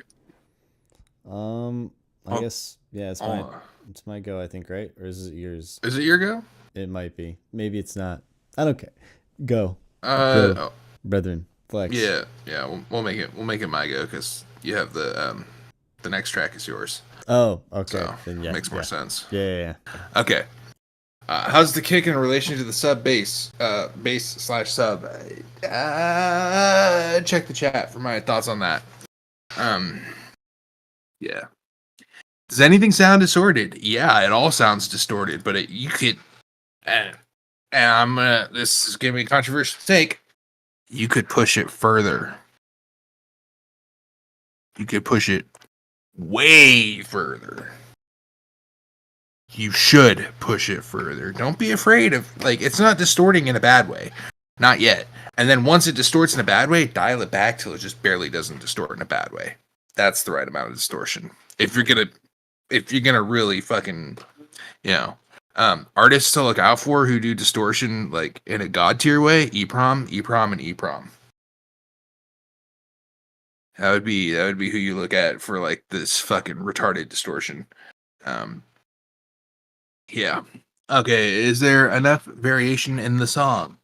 Speaker 2: I guess yeah,
Speaker 1: Oh,
Speaker 2: it's my go, I think, right? Or is it yours?
Speaker 1: is it your go?
Speaker 2: It might be. Maybe it's not. I don't care. Go. Go.
Speaker 1: Oh,
Speaker 2: Brethren. Flex.
Speaker 1: yeah. We'll make it my go because you have the next track is yours,
Speaker 2: Oh, okay.
Speaker 1: so
Speaker 2: Then
Speaker 1: it makes more
Speaker 2: yeah.
Speaker 1: sense.
Speaker 2: Yeah.
Speaker 1: Okay. How's the kick in relation to the sub bass? Bass slash sub. Check the chat for my thoughts on that. Yeah. Does anything sound distorted? Yeah, it all sounds distorted, but you could, and this is gonna be a controversial take. You could push it further. You could push it way further. You should push it further. Don't be afraid of, like, it's not distorting in a bad way. Not yet. And then once it distorts in a bad way, dial it back till it just barely doesn't distort in a bad way. That's the right amount of distortion. If you're gonna really fucking, artists to look out for who do distortion like in a god tier way, EPROM, and EPROM. That would be who you look at for like this fucking retarded distortion. Yeah. Okay, is there enough variation in the song?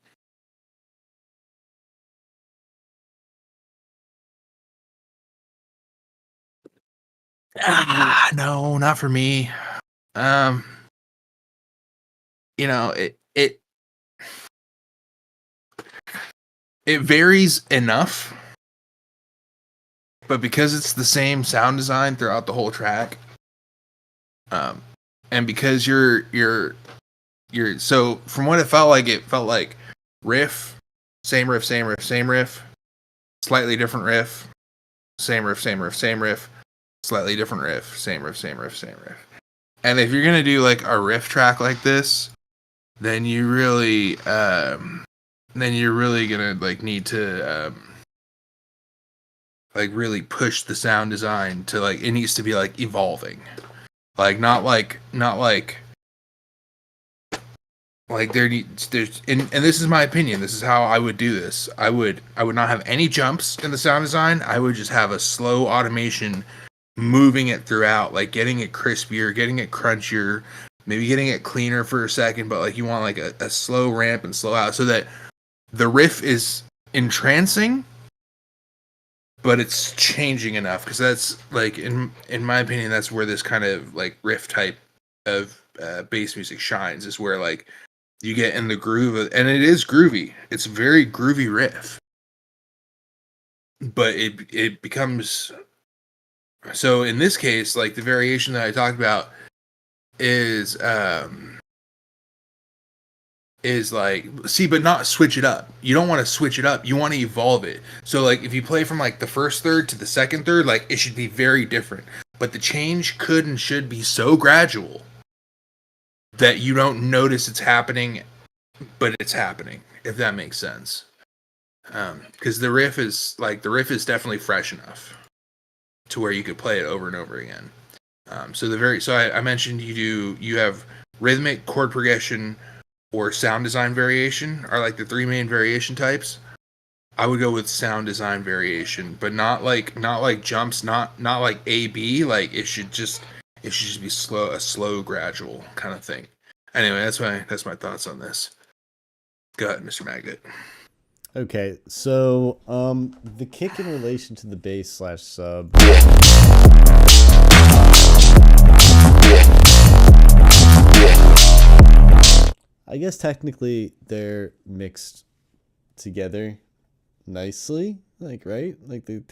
Speaker 1: No, not for me. Um, it varies enough, but because it's the same sound design throughout the whole track, and because you're so from what it felt like riff, same riff, slightly different riff, same riff, slightly different riff, same riff. And if you're gonna do like a riff track like this, then you're really gonna like need to like really push the sound design to like it needs to be like evolving, like not like there's and this is my opinion. This is how I would do this. I would not have any jumps in the sound design. I would just have a slow automation moving it throughout, like getting it crispier, getting it crunchier, maybe getting it cleaner for a second, but like you want like a slow ramp and slow out so that the riff is entrancing, but it's changing enough because that's like in my opinion that's where this kind of like riff type of bass music shines, is where like you get in the groove of, and it is groovy. It's a very groovy riff, but it becomes so in this case, like the variation that I talked about is like, see, but not switch it up. You don't want to switch it up. You want to evolve it. So like if you play from like the first third to the second third, like it should be very different. But the change could and should be so gradual that you don't notice it's happening, but it's happening, if that makes sense. Because the riff is definitely fresh enough to where you could play it over and over again. So I mentioned you have rhythmic, chord progression, or sound design variation are like the three main variation types. I would go with sound design variation, but not like jumps, not like A-B. Like it should just be a slow, gradual kind of thing. Anyway, that's my thoughts on this. Go ahead, Mr. Magnet.
Speaker 2: Okay, so the kick in relation to the bass slash sub. I guess technically they're mixed together nicely, like, right? Like they're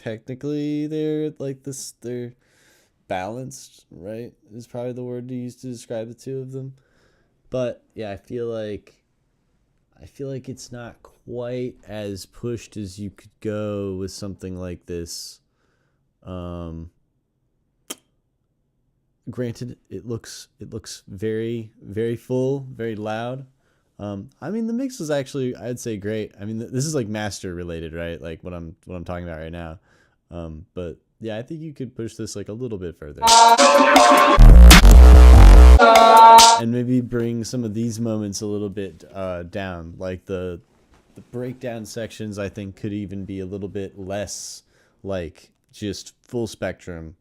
Speaker 2: like this, they're balanced, right? Is probably the word to use to describe the two of them. But yeah, I feel like it's not quite as pushed as you could go with something like this. Granted, it looks very, very full, very loud. I mean, the mix is actually, I'd say, great. I mean, this is like master related, right? Like what I'm talking about right now. But yeah, I think you could push this like a little bit further, and maybe bring some of these moments a little bit down. Like the breakdown sections, I think, could even be a little bit less like just full spectrum.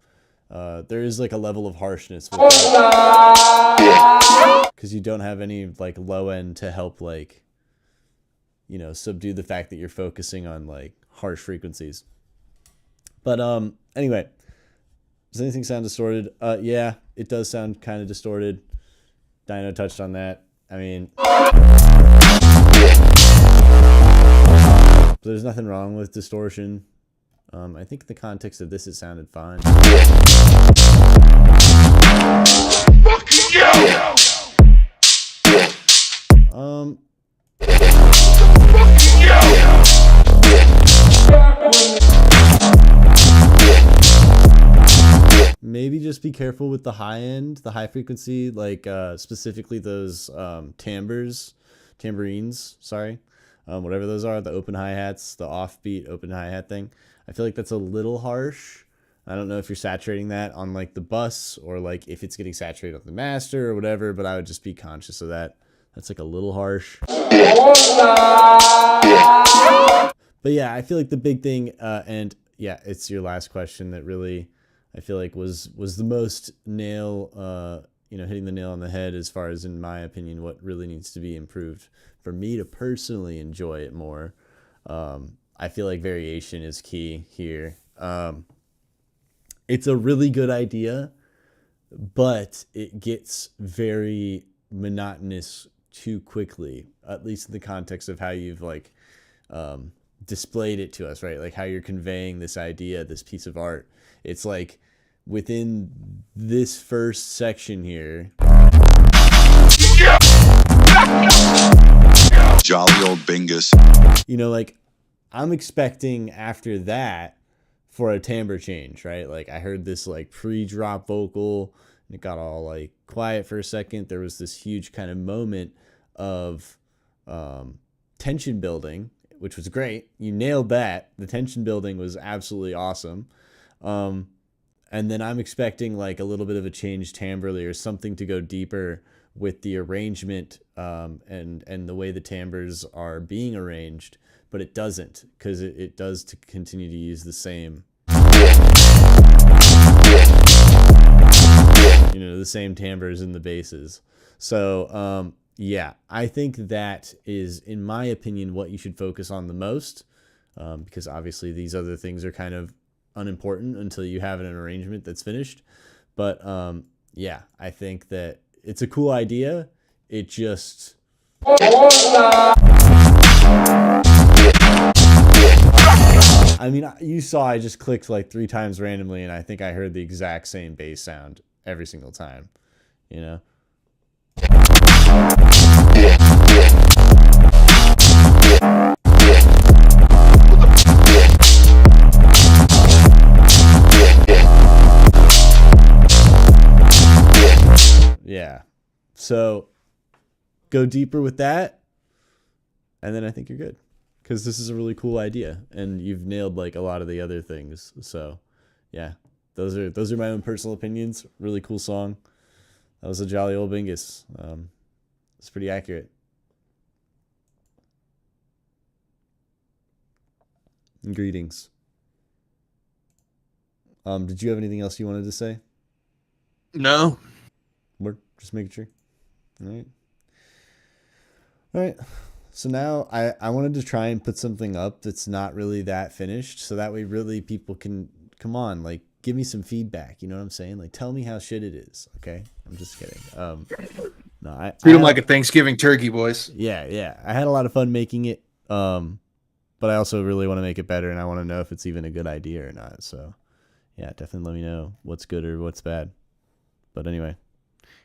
Speaker 2: There is like a level of harshness with that, because you don't have any like low end to help like, you know, subdue the fact that you're focusing on like harsh frequencies. But anyway, does anything sound distorted? Yeah, it does sound kind of distorted. Dino touched on that. I mean, there's nothing wrong with distortion. I think in the context of this, it sounded fine. Maybe just be careful with the high end, the high frequency, like specifically those tambourines, sorry. Whatever those are, the open hi-hats, the offbeat open hi-hat thing. I feel like that's a little harsh. I don't know if you're saturating that on like the bus or like if it's getting saturated on the master or whatever, but I would just be conscious of that. That's like a little harsh. But yeah, I feel like the big thing, and yeah, it's your last question that really I feel like was the most nail, hitting the nail on the head as far as, in my opinion, what really needs to be improved for me to personally enjoy it more. I feel like variation is key here. It's a really good idea, but it gets very monotonous too quickly, at least in the context of how you've like displayed it to us, right? Like how you're conveying this idea, this piece of art. It's like within this first section here.
Speaker 6: Jolly old Bingus.
Speaker 2: You know, like I'm expecting after that for a timbre change, right? Like I heard this like pre-drop vocal and it got all like quiet for a second. There was this huge kind of moment of tension building, which was great. You nailed that. The tension building was absolutely awesome. And then I'm expecting like a little bit of a change timbrely or something to go deeper with the arrangement and the way the timbres are being arranged, but it doesn't, because it does to continue to use the same, the same timbres in the basses. So yeah, I think that is, in my opinion, what you should focus on the most, because obviously these other things are kind of unimportant until you have an arrangement that's finished. But yeah, I think that it's a cool idea. It just I mean, you saw I just clicked like 3 times randomly and I think I heard the exact same bass sound every single time, you know? Yeah. So go deeper with that, and then I think you're good, because this is a really cool idea and you've nailed like a lot of the other things. So yeah, those are my own personal opinions. Really cool song. That was a Jolly Old Bingus. It's pretty accurate. And greetings. Did you have anything else you wanted to say?
Speaker 1: No.
Speaker 2: We're just making sure. All right. So now I wanted to try and put something up that's not really that finished, so that way really people can come on, like give me some feedback. You know what I'm saying? Like tell me how shit it is. Okay. I'm just kidding. No, I
Speaker 1: Treat them like a Thanksgiving turkey, boys.
Speaker 2: Yeah. I had a lot of fun making it. But I also really want to make it better, and I want to know if it's even a good idea or not. So yeah, definitely let me know what's good or what's bad. But anyway,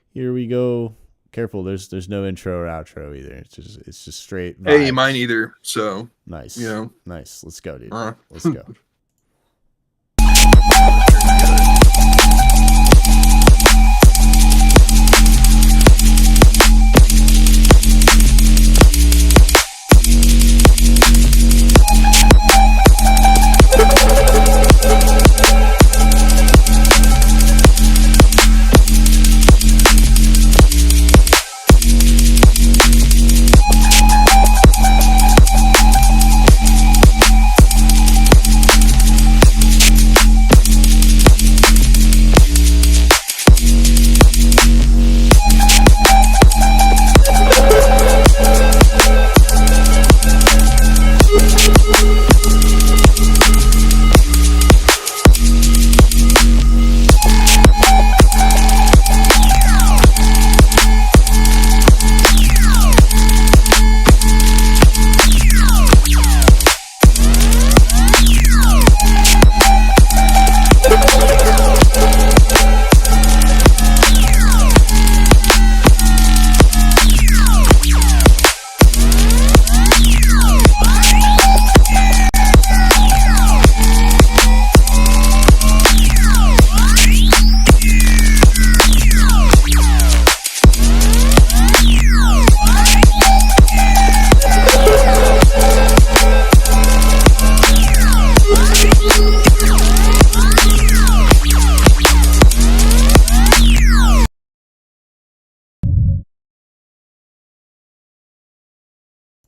Speaker 2: here we go. Careful, there's no intro or outro either. It's just straight vibes.
Speaker 1: Hey, mine either. So
Speaker 2: nice. Nice. Let's go, dude. Let's go.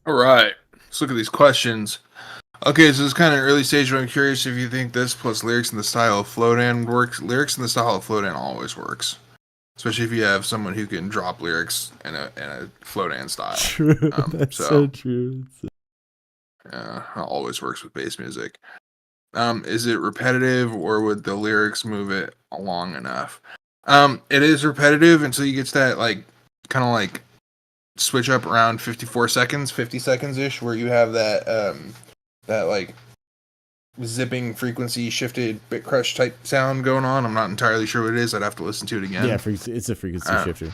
Speaker 1: All right. Let's look at these questions. Okay, so it's kind of early stage, but I'm curious if you think this plus lyrics in the style of Flowdan works. Lyrics in the style of Flowdan always works, especially if you have someone who can drop lyrics in a Flowdan style.
Speaker 2: True. That's so true.
Speaker 1: Yeah, it always works with bass music. Is it repetitive, or would the lyrics move it along enough? It is repetitive until you get to that like kind of like switch up around 54 seconds, 50 seconds ish, where you have that like zipping frequency shifted bit crush type sound going on. I'm not entirely sure what it is. I'd have to listen to it again.
Speaker 2: Yeah, it's a frequency shifter.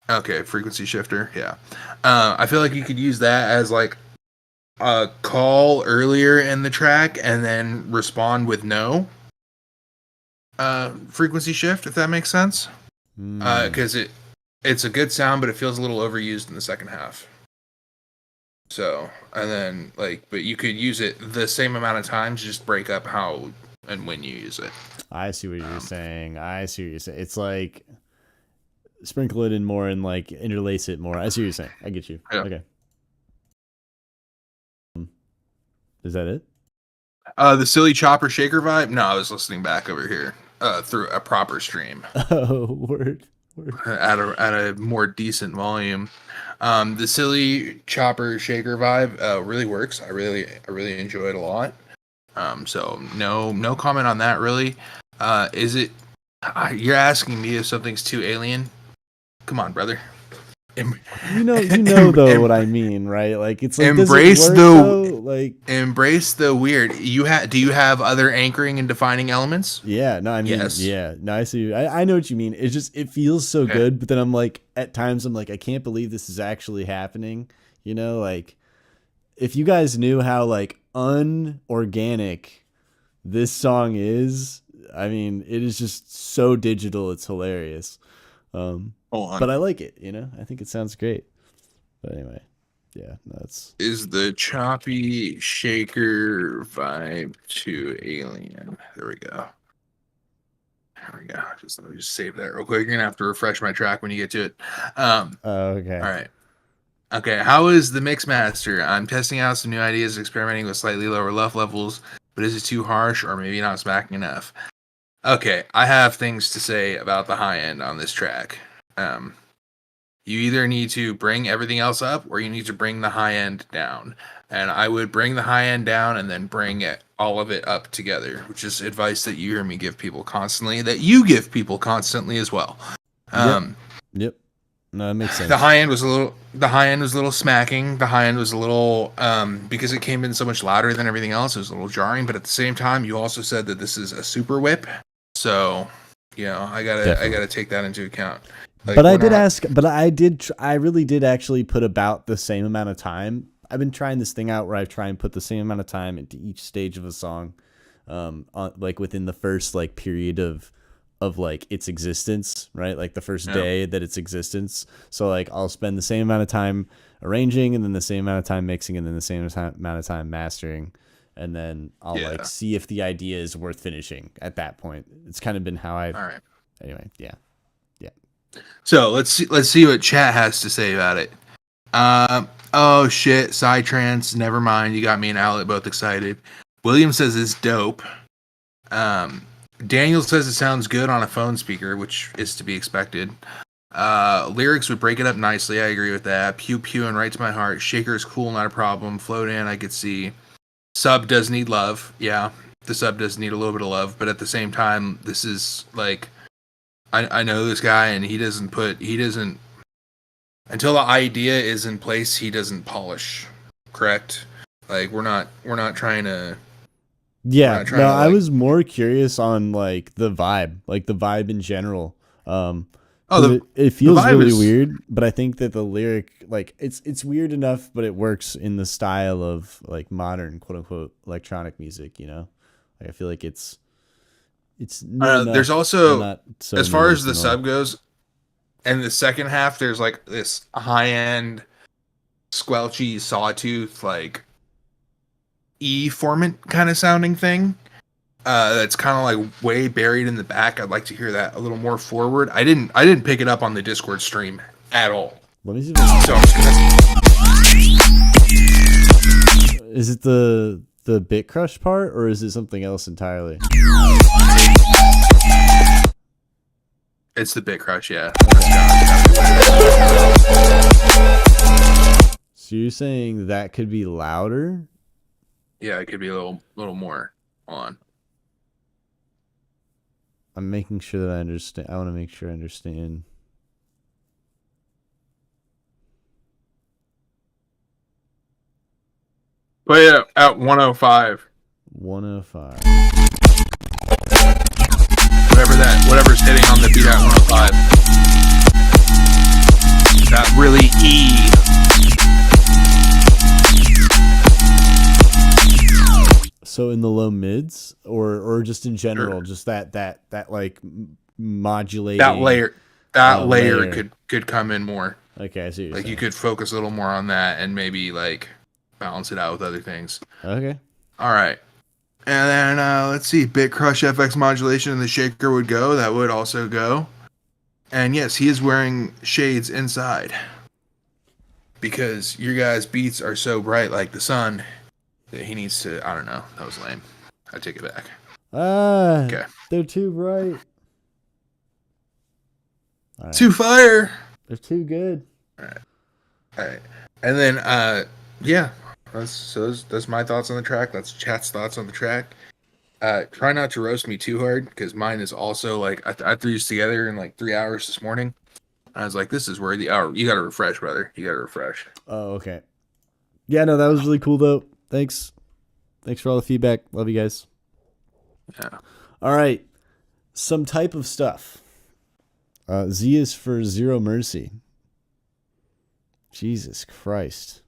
Speaker 1: Okay, frequency shifter. Yeah. I feel like you could use that as like a call earlier in the track and then respond with no frequency shift, if that makes sense. Because it's a good sound, but it feels a little overused in the second half. So, and then but you could use it the same amount of times, just break up how and when you use it.
Speaker 2: I see what you're saying. It's like sprinkle it in more and like interlace it more. I see what you're saying. I get you.
Speaker 1: Yeah.
Speaker 2: Okay. Is that it?
Speaker 1: The silly chopper shaker vibe? No, I was listening back over here through a proper stream.
Speaker 2: Oh, word.
Speaker 1: At a more decent volume. The silly chopper shaker vibe really works. I really enjoy it a lot. So no comment on that really. Is it? You're asking me if something's too alien? Come on, brother.
Speaker 2: You know though what I mean, right? Like it's like
Speaker 1: embrace embrace the weird. Do you have other anchoring and defining elements?
Speaker 2: Yeah, no, I mean,
Speaker 1: yes.
Speaker 2: Yeah, no, I see. I know what you mean. It's just it feels so good, but then I'm like at times I'm like I can't believe this is actually happening. You know, like if you guys knew how like unorganic this song is, I mean, it is just so digital. It's hilarious. But I like it, you know. I think it sounds great. But anyway, yeah, that's
Speaker 1: is the choppy shaker vibe to alien. There we go. Let me just save that real quick. You're gonna have to refresh my track when you get to it.
Speaker 2: okay.
Speaker 1: All right. Okay. How is the mix master? I'm testing out some new ideas, experimenting with slightly lower left levels, but is it too harsh or maybe not smacking enough? Okay, I have things to say about the high end on this track. You either need to bring everything else up or you need to bring the high end down. And I would bring the high end down and then bring all of it up together, which is advice that you hear me give people constantly, that you give people constantly as well.
Speaker 2: Yep. No, that makes sense.
Speaker 1: The high end was a little smacking. The high end was a little because it came in so much louder than everything else, it was a little jarring, but at the same time you also said that this is a super whip. So, you know, I gotta take that into account. Like,
Speaker 2: but I really did actually put about the same amount of time. I've been trying this thing out where I try and put the same amount of time into each stage of a song, like within the first like period of like its existence, right? Like the first day that its existence. So like I'll spend the same amount of time arranging and then the same amount of time mixing and then the same amount of time mastering. And then I'll like see if the idea is worth finishing at that point. It's kind of been how anyway. Yeah.
Speaker 1: So let's see what chat has to say about it. Oh shit, Psytrance, never mind. You got me and Outlet both excited. William says it's dope. Daniel says it sounds good on a phone speaker, which is to be expected. Lyrics would break it up nicely. I agree with that. Pew pew and right to my heart. Shaker is cool, not a problem. Float in, I could see. Sub does need love. Yeah, the sub does need a little bit of love, but at the same time, this is like I know this guy, and he doesn't until the idea is in place, he doesn't polish. Correct? Like we're not trying to.
Speaker 2: Yeah, no, I was more curious on like the vibe in general. It feels really weird, but I think that the lyric, like it's weird enough, but it works in the style of like modern quote unquote electronic music. You know, like I feel like it's.
Speaker 1: There's also so as far as the sub goes, and the second half, there's like this high end, squelchy sawtooth like E formant kind of sounding thing. That's kind of like way buried in the back. I'd like to hear that a little more forward. I didn't pick it up on the Discord stream at all.
Speaker 2: Let me see.
Speaker 1: So I'm just gonna...
Speaker 2: Is it the bit crush part, or is it something else entirely?
Speaker 1: It's the bit crush, yeah.
Speaker 2: So you're saying that could be louder?
Speaker 1: Yeah, it could be a little more on.
Speaker 2: I'm making sure that I understand. I want to make sure I understand.
Speaker 1: Play it at 105.
Speaker 2: 105.
Speaker 1: Whatever's hitting on the beat at 105. That really E.
Speaker 2: So in the low mids, or just in general, just that like modulating.
Speaker 1: That layer could come in more.
Speaker 2: Okay, I see what you're
Speaker 1: Like
Speaker 2: saying.
Speaker 1: you could focus a little more on that and maybe like balance it out with other things.
Speaker 2: Okay.
Speaker 1: All right. And then let's see, Bit Crush FX modulation and the shaker would go. That would also go. And yes, he is wearing shades inside. Because your guys' beats are so bright like the sun that he needs to, I don't know. That was lame. I take it back. Okay.
Speaker 2: They're too bright. All right.
Speaker 1: Too fire.
Speaker 2: They're too good.
Speaker 1: All right. And then yeah. That's my thoughts on the track. That's chat's thoughts on the track. Try not to roast me too hard because mine is also like I threw these together in like 3 hours this morning. I was like, this is where you got to refresh, brother. You got to refresh.
Speaker 2: Oh, okay. Yeah, no, that was really cool though. Thanks for all the feedback. Love you guys.
Speaker 1: Yeah.
Speaker 2: All right, some type of stuff. Z is for Zero Mercy. Jesus Christ.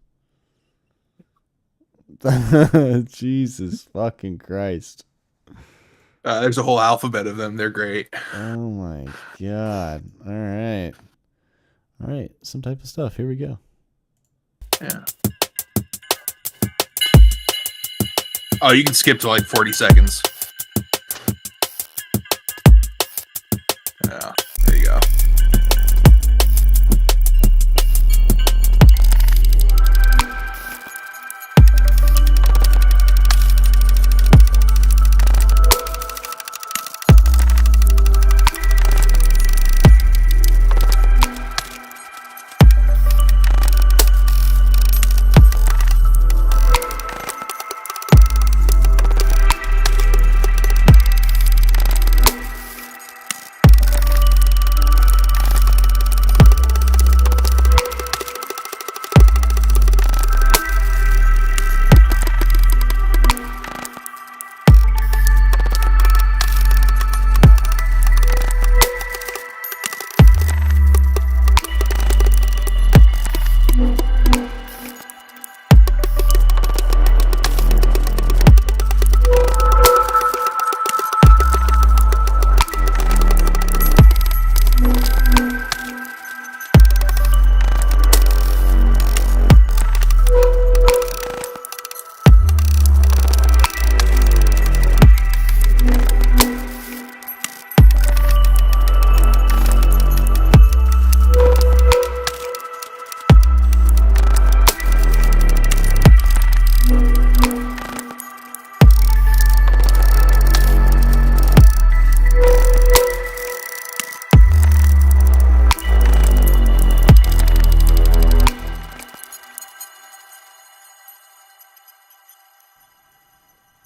Speaker 2: Jesus fucking Christ.
Speaker 1: There's a whole alphabet of them. They're great.
Speaker 2: Oh my God. All right. Some type of stuff. Here we go.
Speaker 1: Yeah. Oh, you can skip to like 40 seconds. Yeah, there you go.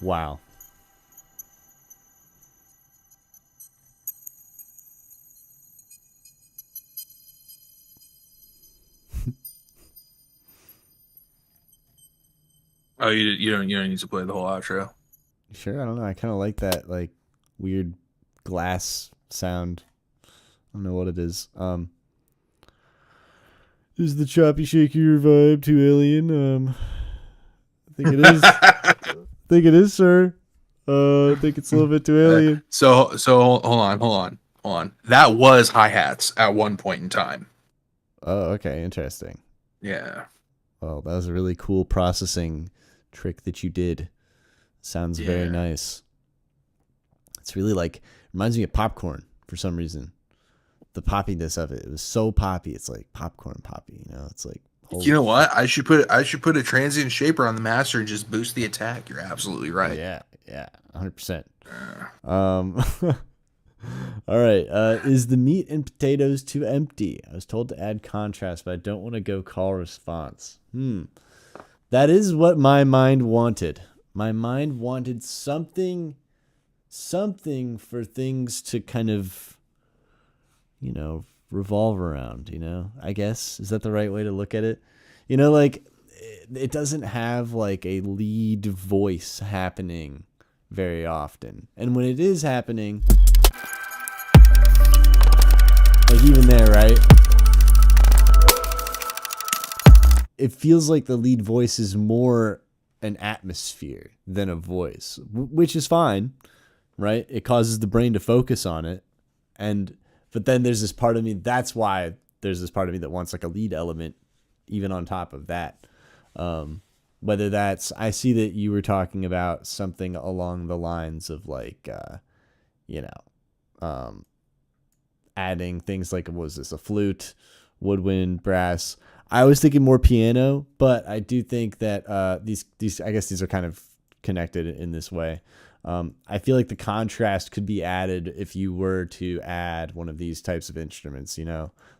Speaker 2: Wow.
Speaker 1: Oh, you don't need to play the whole outro.
Speaker 2: Sure, I don't know. I kind of like that like weird glass sound. I don't know what it is. Is the choppy shaky your vibe to Alien? I think it is. I think it is, sir. I think it's a little bit too Alien.
Speaker 1: So hold on. That was hi-hats at one point in time.
Speaker 2: Oh, okay, interesting.
Speaker 1: Yeah.
Speaker 2: Well, that was a really cool processing trick that you did. Sounds very nice. It's really like reminds me of popcorn for some reason. The poppiness of it. It was so poppy. It's like popcorn poppy, you know. It's like
Speaker 1: You know what? I should put a transient shaper on the master and just boost the attack. You're absolutely right.
Speaker 2: Yeah, 100%. Um, all right. Is the meat and potatoes too empty? I was told to add contrast, but I don't want to go call response. That is what my mind wanted. My mind wanted something for things to kind of, revolve around, I guess. Is that the right way to look at it? Like it doesn't have like a lead voice happening very often. And when it is happening, like even there, right? It feels like the lead voice is more an atmosphere than a voice, which is fine, right? It causes the brain to focus on it. But then there's this part of me, that's why there's this part of me that wants like a lead element even on top of that. Whether that's, I see that you were talking about something along the lines of like, adding things like, was this a flute, woodwind, brass? I was thinking more piano, but I do think that these I guess these are kind of connected in this way. I feel like the contrast could be added if you were to add one of these types of instruments,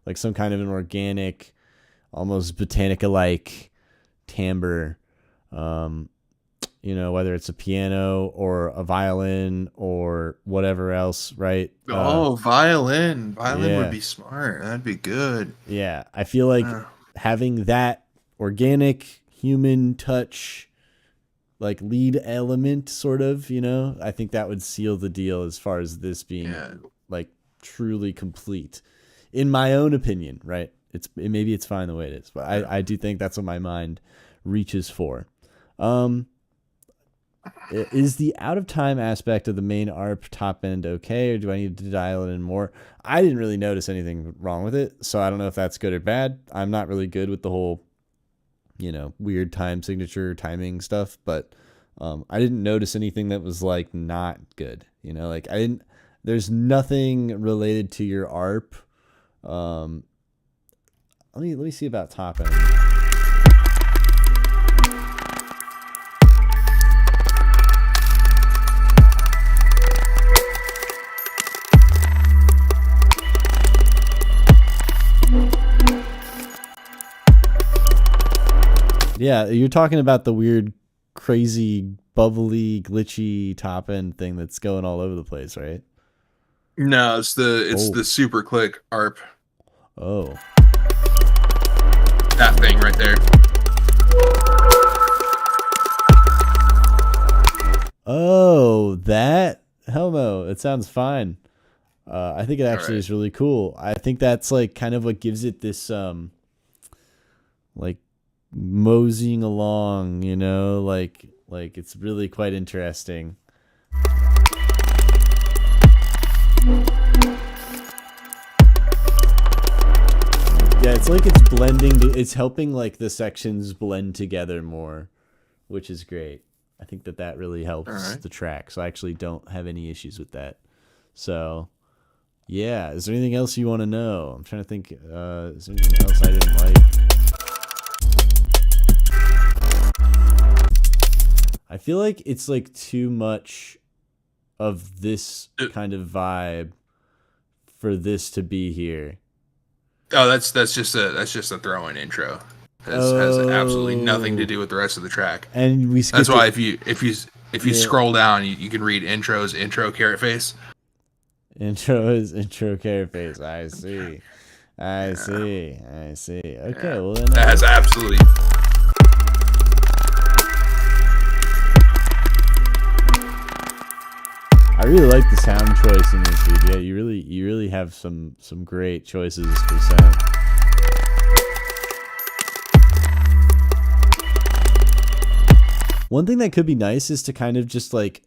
Speaker 2: like some kind of an organic, almost botanica-like timbre, whether it's a piano or a violin or whatever else, right?
Speaker 1: Violin would be smart. That'd be good.
Speaker 2: Yeah, I feel like having that organic human touch, like lead element, sort of, I think that would seal the deal as far as this being like truly complete, in my own opinion, right? Maybe it's fine the way it is, but I do think that's what my mind reaches for. Is the out of time aspect of the main ARP top end okay, or do I need to dial it in more? I didn't really notice anything wrong with it, so I don't know if that's good or bad. I'm not really good with the whole, weird time signature timing stuff, but I didn't notice anything that was like not good. There's nothing related to your ARP. Let me see about top end. Yeah, you're talking about the weird, crazy, bubbly, glitchy top end thing that's going all over the place, right?
Speaker 1: No, it's the super click ARP.
Speaker 2: Oh.
Speaker 1: That thing right there.
Speaker 2: Oh, that? Hell no. It sounds fine. I think it actually is really cool. I think that's like kind of what gives it this like moseying along, like it's really quite interesting. Yeah, it's like it's blending, it's helping like the sections blend together more, which is great. I think that really helps the track, so I actually don't have any issues with that. So yeah, is there anything else you want to know? I'm trying to think, is there anything else I didn't like? I feel like it's like too much of this kind of vibe for this to be here.
Speaker 1: Oh, that's just a throw-in intro. Has absolutely nothing to do with the rest of the track.
Speaker 2: And we
Speaker 1: that's why if you scroll down, you can read intro carrot face.
Speaker 2: Intro is intro carrot face. I see. Okay, well then
Speaker 1: that has absolutely.
Speaker 2: I really like the sound choice in this, dude. Yeah, you really have some great choices for sound. One thing that could be nice is to kind of just like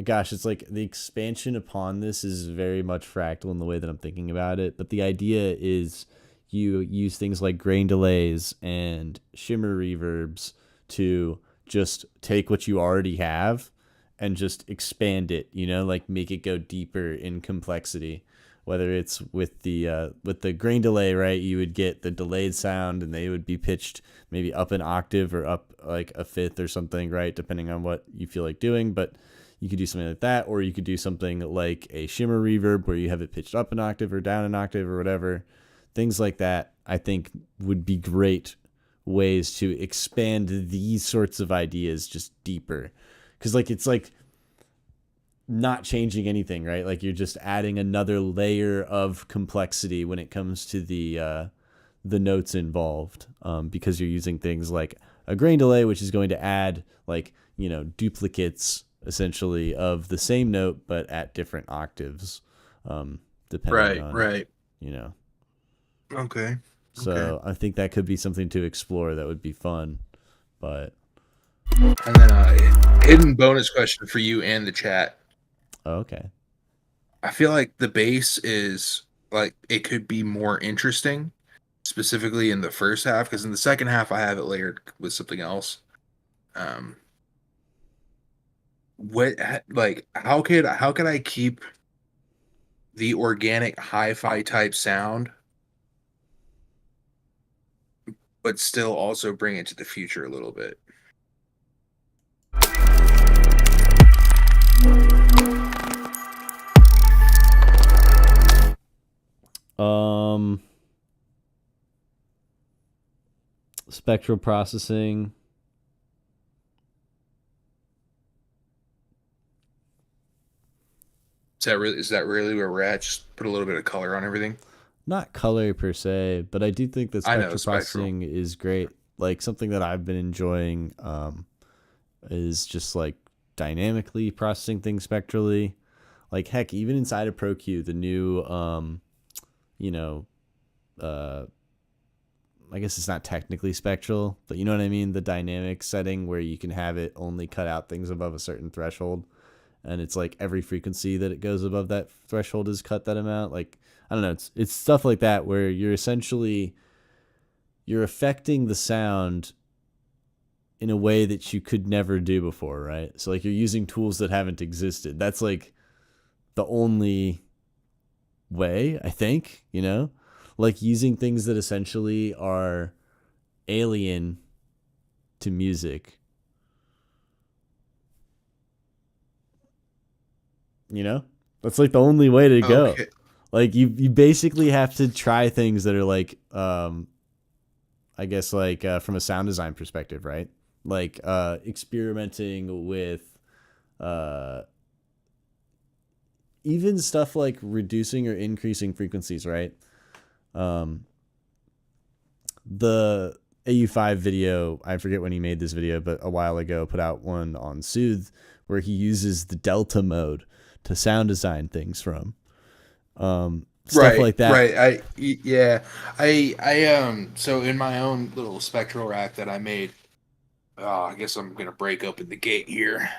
Speaker 2: gosh, it's like the expansion upon this is very much fractal in the way that I'm thinking about it. But the idea is you use things like grain delays and shimmer reverbs to just take what you already have and just expand it, like make it go deeper in complexity, whether it's with the grain delay, right? You would get the delayed sound, and they would be pitched maybe up an octave or up like a fifth or something, right? Depending on what you feel like doing, but you could do something like that, or you could do something like a shimmer reverb where you have it pitched up an octave or down an octave or whatever. Things like that, I think, would be great ways to expand these sorts of ideas just deeper. Because like it's like not changing anything, right? Like you're just adding another layer of complexity when it comes to the notes involved, because you're using things like a grain delay, which is going to add like, you know, duplicates essentially of the same note but at different octaves, depending on,
Speaker 1: Right.
Speaker 2: you know.
Speaker 1: Okay.
Speaker 2: So I think that could be something to explore. That would be fun. But
Speaker 1: And then hidden bonus question for you and the chat.
Speaker 2: okay.
Speaker 1: I feel like the bass is like it could be more interesting, specifically in the first half, because in the second half I have it layered with something else. What like how could I keep the organic hi-fi type sound, but still also bring it to the future a little bit?
Speaker 2: Spectral processing.
Speaker 1: Is that really where we're at? Just put a little bit of color on everything.
Speaker 2: Not color per se, but I do think that
Speaker 1: I know,
Speaker 2: spectral processing is great. Like something that I've been enjoying is just like dynamically processing things spectrally. Like heck, even inside of ProQ, the new you know, I guess it's not technically spectral, but you know what I mean? The dynamic setting where you can have it only cut out things above a certain threshold. And it's like every frequency that it goes above that threshold is cut that amount. Like, I don't know. It's stuff like that where you're affecting the sound in a way that you could never do before, right? So like you're using tools that haven't existed. That's like the only way, I think, you know? Like using things that essentially are alien to music. You know? That's like the only way to go.
Speaker 1: Okay.
Speaker 2: Like you basically have to try things that are like I guess like from a sound design perspective, right? Like experimenting with even stuff like reducing or increasing frequencies, right? The AU5 video, I forget when he made this video, but a while ago put out one on Soothe where he uses the delta mode to sound design things from. Stuff like that.
Speaker 1: Right. So in my own little spectral rack that I made, I guess I'm gonna break open the gate here.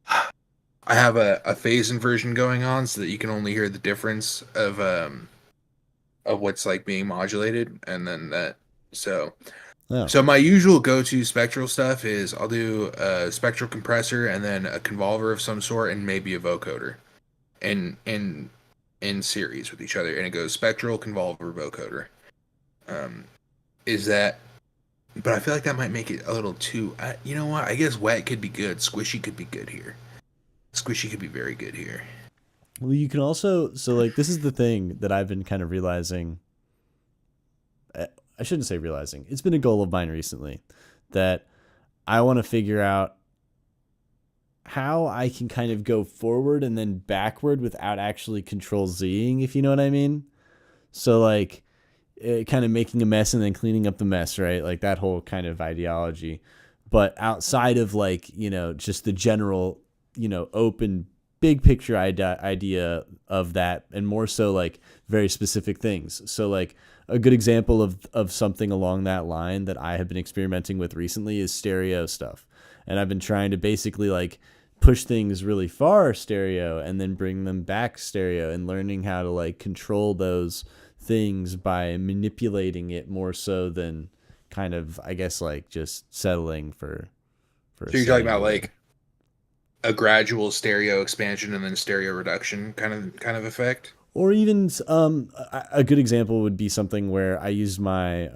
Speaker 1: I have a phase inversion going on so that you can only hear the difference of what's like being modulated, and then that. So my usual go-to spectral stuff is I'll do a spectral compressor and then a convolver of some sort and maybe a vocoder, in series with each other, and it goes spectral, convolver, vocoder. Is that? But I feel like that might make it a little too. You know what? I guess wet could be good. Squishy could be good here. Squishy could be very good here.
Speaker 2: Well, you can also, so like this is the thing that I've been kind of realizing. I shouldn't say realizing. It's been a goal of mine recently that I want to figure out how I can kind of go forward and then backward without actually control Zing, if you know what I mean. So like kind of making a mess and then cleaning up the mess, right? Like that whole kind of ideology. But outside of like, you know, just the general, you know, open big picture idea of that, and more so like very specific things. So like a good example of something along that line that I have been experimenting with recently is stereo stuff. And I've been trying to basically like push things really far stereo and then bring them back stereo, and learning how to like control those things by manipulating it more so than kind of, I guess, like just settling for
Speaker 1: So you're talking about like a gradual stereo expansion and then stereo reduction kind of effect.
Speaker 2: Or even a good example would be something where I use my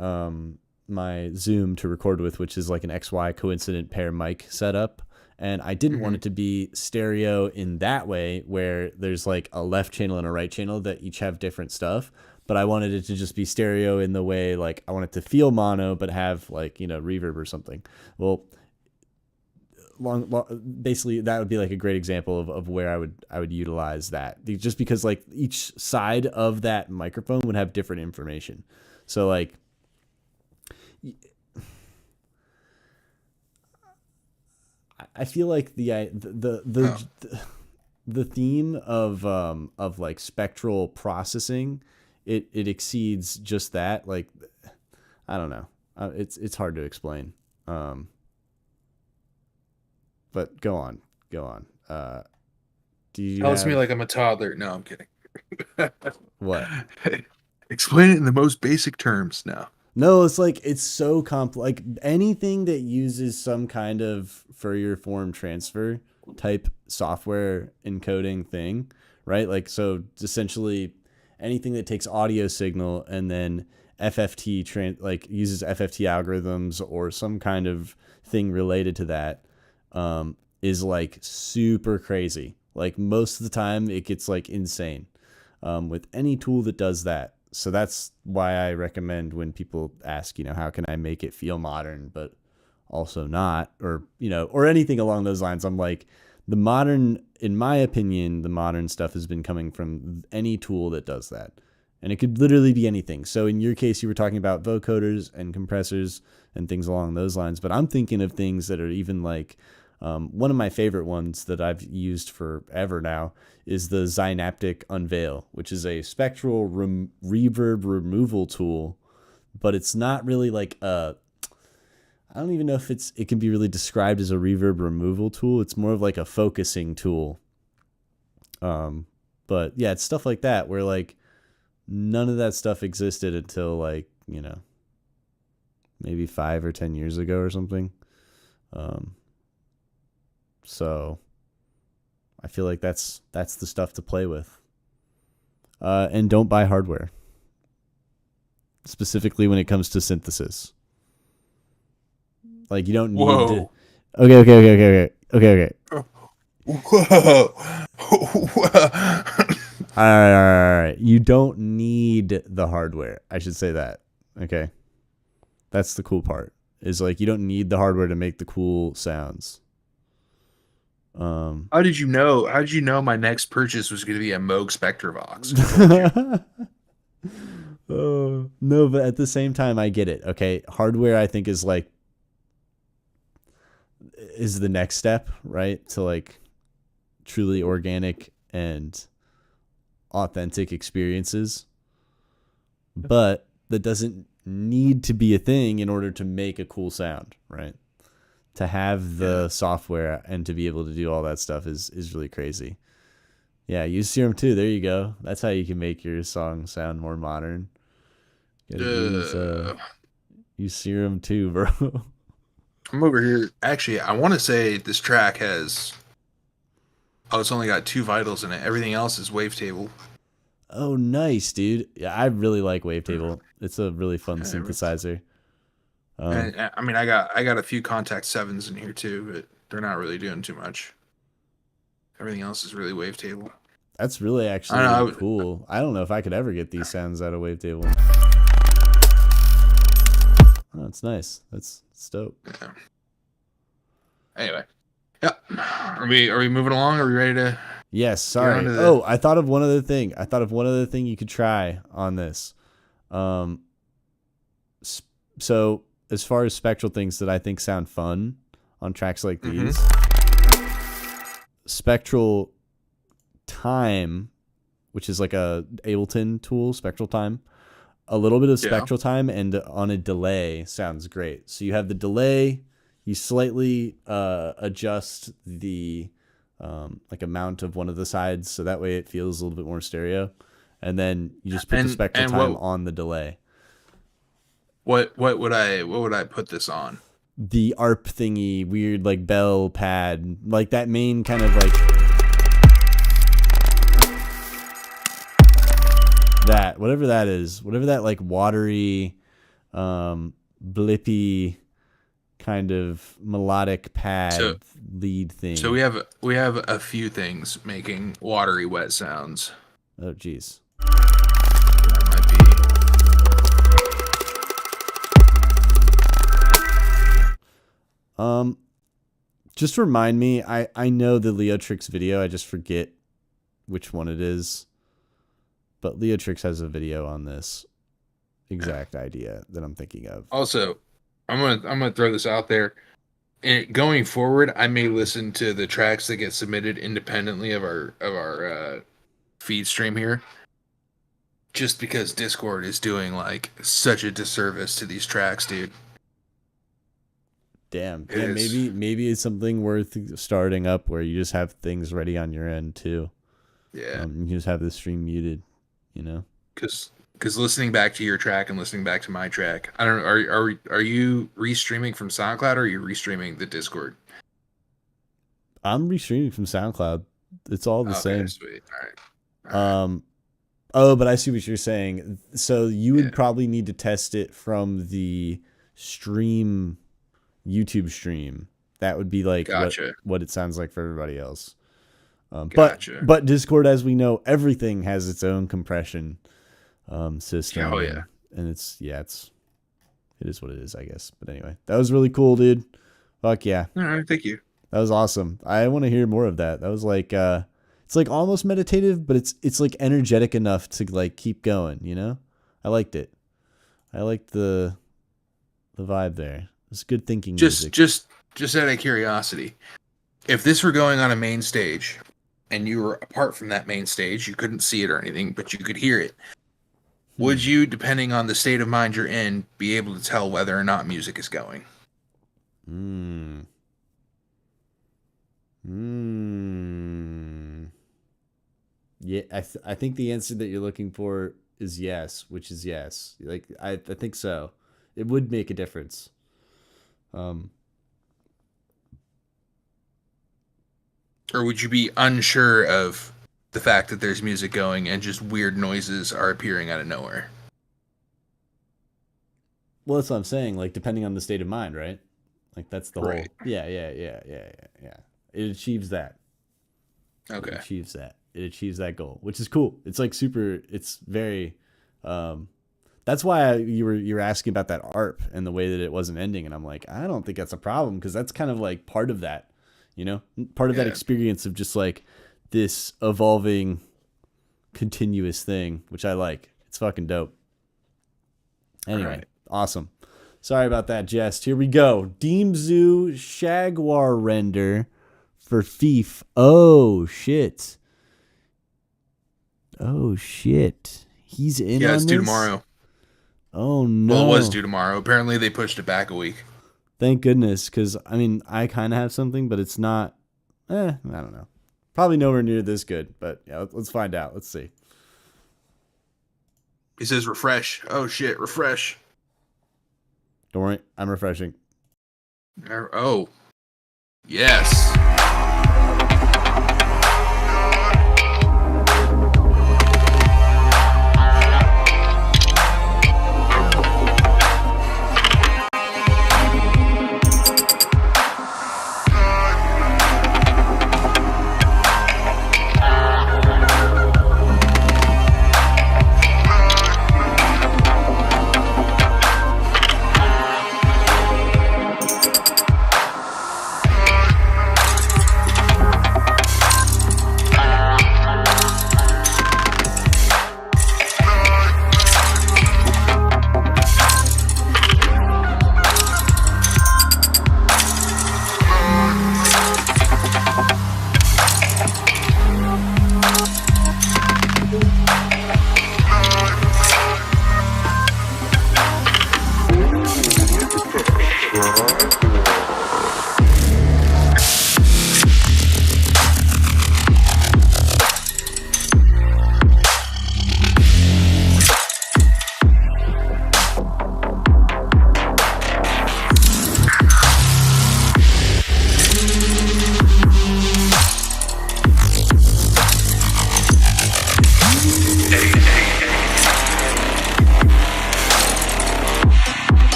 Speaker 2: my Zoom to record with, which is like an XY coincident pair mic setup. And I didn't want it to be stereo in that way where there's like a left channel and a right channel that each have different stuff. But I wanted it to just be stereo in the way, like I want it to feel mono, but have like, reverb or something. Well, basically that would be like a great example of where I would utilize that, just because like each side of that microphone would have different information. So like, I feel like the theme of like spectral processing, it exceeds just that. Like, I don't know. It's hard to explain. But go on. Do you
Speaker 1: Tells me like I'm a toddler. No, I'm kidding.
Speaker 2: What?
Speaker 1: Explain it in the most basic terms now.
Speaker 2: No, it's like it's so complex. Like anything that uses some kind of Fourier form transfer type software encoding thing, right? Like, so essentially anything that takes audio signal and then like uses FFT algorithms or some kind of thing related to that, is like super crazy. Like most of the time it gets like insane, with any tool that does that. So that's why I recommend when people ask, how can I make it feel modern, but also not, or, or anything along those lines. I'm like, in my opinion, the modern stuff has been coming from any tool that does that. And it could literally be anything. So in your case, you were talking about vocoders and compressors and things along those lines, but I'm thinking of things that are even like, one of my favorite ones that I've used forever now is the Zynaptic Unveil, which is a spectral reverb removal tool, but it's not really like I don't even know if it can be really described as a reverb removal tool. It's more of like a focusing tool. But yeah, it's stuff like that where like none of that stuff existed until like, maybe 5 or 10 years ago or something. So I feel like that's the stuff to play with. And don't buy hardware, specifically when it comes to synthesis. Like you don't need to. Okay.
Speaker 1: Whoa.
Speaker 2: All right. You don't need the hardware. I should say that. Okay. That's the cool part. Is like you don't need the hardware to make the cool sounds.
Speaker 1: How did you know my next purchase was going to be a Moog Spectravox?
Speaker 2: Oh, no, but at the same time, I get it. Okay. Hardware, I think, is the next step, right? To like truly organic and authentic experiences. But that doesn't need to be a thing in order to make a cool sound, right? To have the software and to be able to do all that stuff is really crazy. Yeah, use Serum 2. There you go. That's how you can make your song sound more modern. Use Serum 2, bro.
Speaker 1: I'm over here. Actually, I want to say this track has... Oh, it's only got 2 vitals in it. Everything else is wavetable.
Speaker 2: Oh, nice, dude. Yeah, I really like wavetable. It's a really fun synthesizer.
Speaker 1: And, I mean, I got a few Contact 7s in here too, but they're not really doing too much. Everything else is really wavetable.
Speaker 2: That's really actually really cool. I don't know if I could ever get these sounds out of wavetable. Oh, that's nice. That's dope.
Speaker 1: Yeah. Anyway, yeah. Are we moving along? Are we ready to?
Speaker 2: Yes. Sorry. I thought of one other thing. You could try on this. So as far as spectral things that I think sound fun on tracks like these, spectral time, which is like a Ableton tool, spectral time, a little bit of spectral time and on a delay sounds great. So you have the delay, you slightly adjust the like amount of one of the sides so that way it feels a little bit more stereo, and then you just put the spectral time on the delay.
Speaker 1: What would I put this on?
Speaker 2: the ARP thingy, weird like bell pad, like that main kind of like that, whatever that is, whatever that like watery, blippy kind of melodic pad lead thing.
Speaker 1: So we have a few things making watery wet sounds.
Speaker 2: Oh geez.
Speaker 1: That might be.
Speaker 2: Just remind me. I know the Leotrix video. I just forget which one it is. But Leotrix has a video on this exact idea that I'm thinking of.
Speaker 1: Also, I'm gonna throw this out there. And going forward, I may listen to the tracks that get submitted independently of our feed stream here, just because Discord is doing like such a disservice to these tracks, dude.
Speaker 2: Damn. Yeah, maybe it's something worth starting up where you just have things ready on your end too.
Speaker 1: Yeah.
Speaker 2: You just have the stream muted, you know?
Speaker 1: Because listening back to your track and listening back to my track, I don't know. Are you restreaming from SoundCloud or are you restreaming the Discord?
Speaker 2: I'm restreaming from SoundCloud. It's all the same.
Speaker 1: Sweet. All right.
Speaker 2: Oh, but I see what you're saying. So you would probably need to test it from the stream, YouTube stream. That would be like what it sounds like for everybody else. But Discord, as we know, everything has its own compression system.
Speaker 1: Oh yeah,
Speaker 2: and it is what it is, I guess. But anyway, that was really cool, dude. Fuck yeah.
Speaker 1: All right, thank you.
Speaker 2: That was awesome. I want to hear more of that. That was like it's like almost meditative, but it's like energetic enough to like keep going, you know? I liked it. I liked the vibe there. It's good thinking music.
Speaker 1: Just out of curiosity, if this were going on a main stage and you were apart from that main stage, you couldn't see it or anything, but you could hear it. Would you, depending on the state of mind you're in, be able to tell whether or not music is going?
Speaker 2: Yeah, I think the answer that you're looking for is yes, which is yes. Like I think so. It would make a difference.
Speaker 1: Or would you be unsure of the fact that there's music going and just weird noises are appearing out of nowhere?
Speaker 2: Well, that's what I'm saying. Like, depending on the state of mind, right? Like, that's the
Speaker 1: Right.
Speaker 2: whole. Yeah. It achieves that.
Speaker 1: Okay.
Speaker 2: It achieves that. It achieves that goal, which is cool. It's like super. It's very. That's why you were asking about that ARP and the way that it wasn't ending, and I'm like, I don't think that's a problem because that's kind of like part of that, you know, part of that experience of just like this evolving, continuous thing, which I like. It's fucking dope. Anyway, awesome. Sorry about that jest. Here we go. Deemzu Shagwar render for Feef. Oh shit. He's in.
Speaker 1: Yeah,
Speaker 2: on
Speaker 1: it's due
Speaker 2: this?
Speaker 1: tomorrow.
Speaker 2: Oh no.
Speaker 1: Well, it was due tomorrow. Apparently, they pushed it back a week.
Speaker 2: Thank goodness, because I mean, I kind of have something, but it's not. I don't know. Probably nowhere near this good, but yeah, let's find out. Let's see.
Speaker 1: He says refresh. Oh shit, refresh.
Speaker 2: Don't worry, I'm refreshing.
Speaker 1: Oh, yes.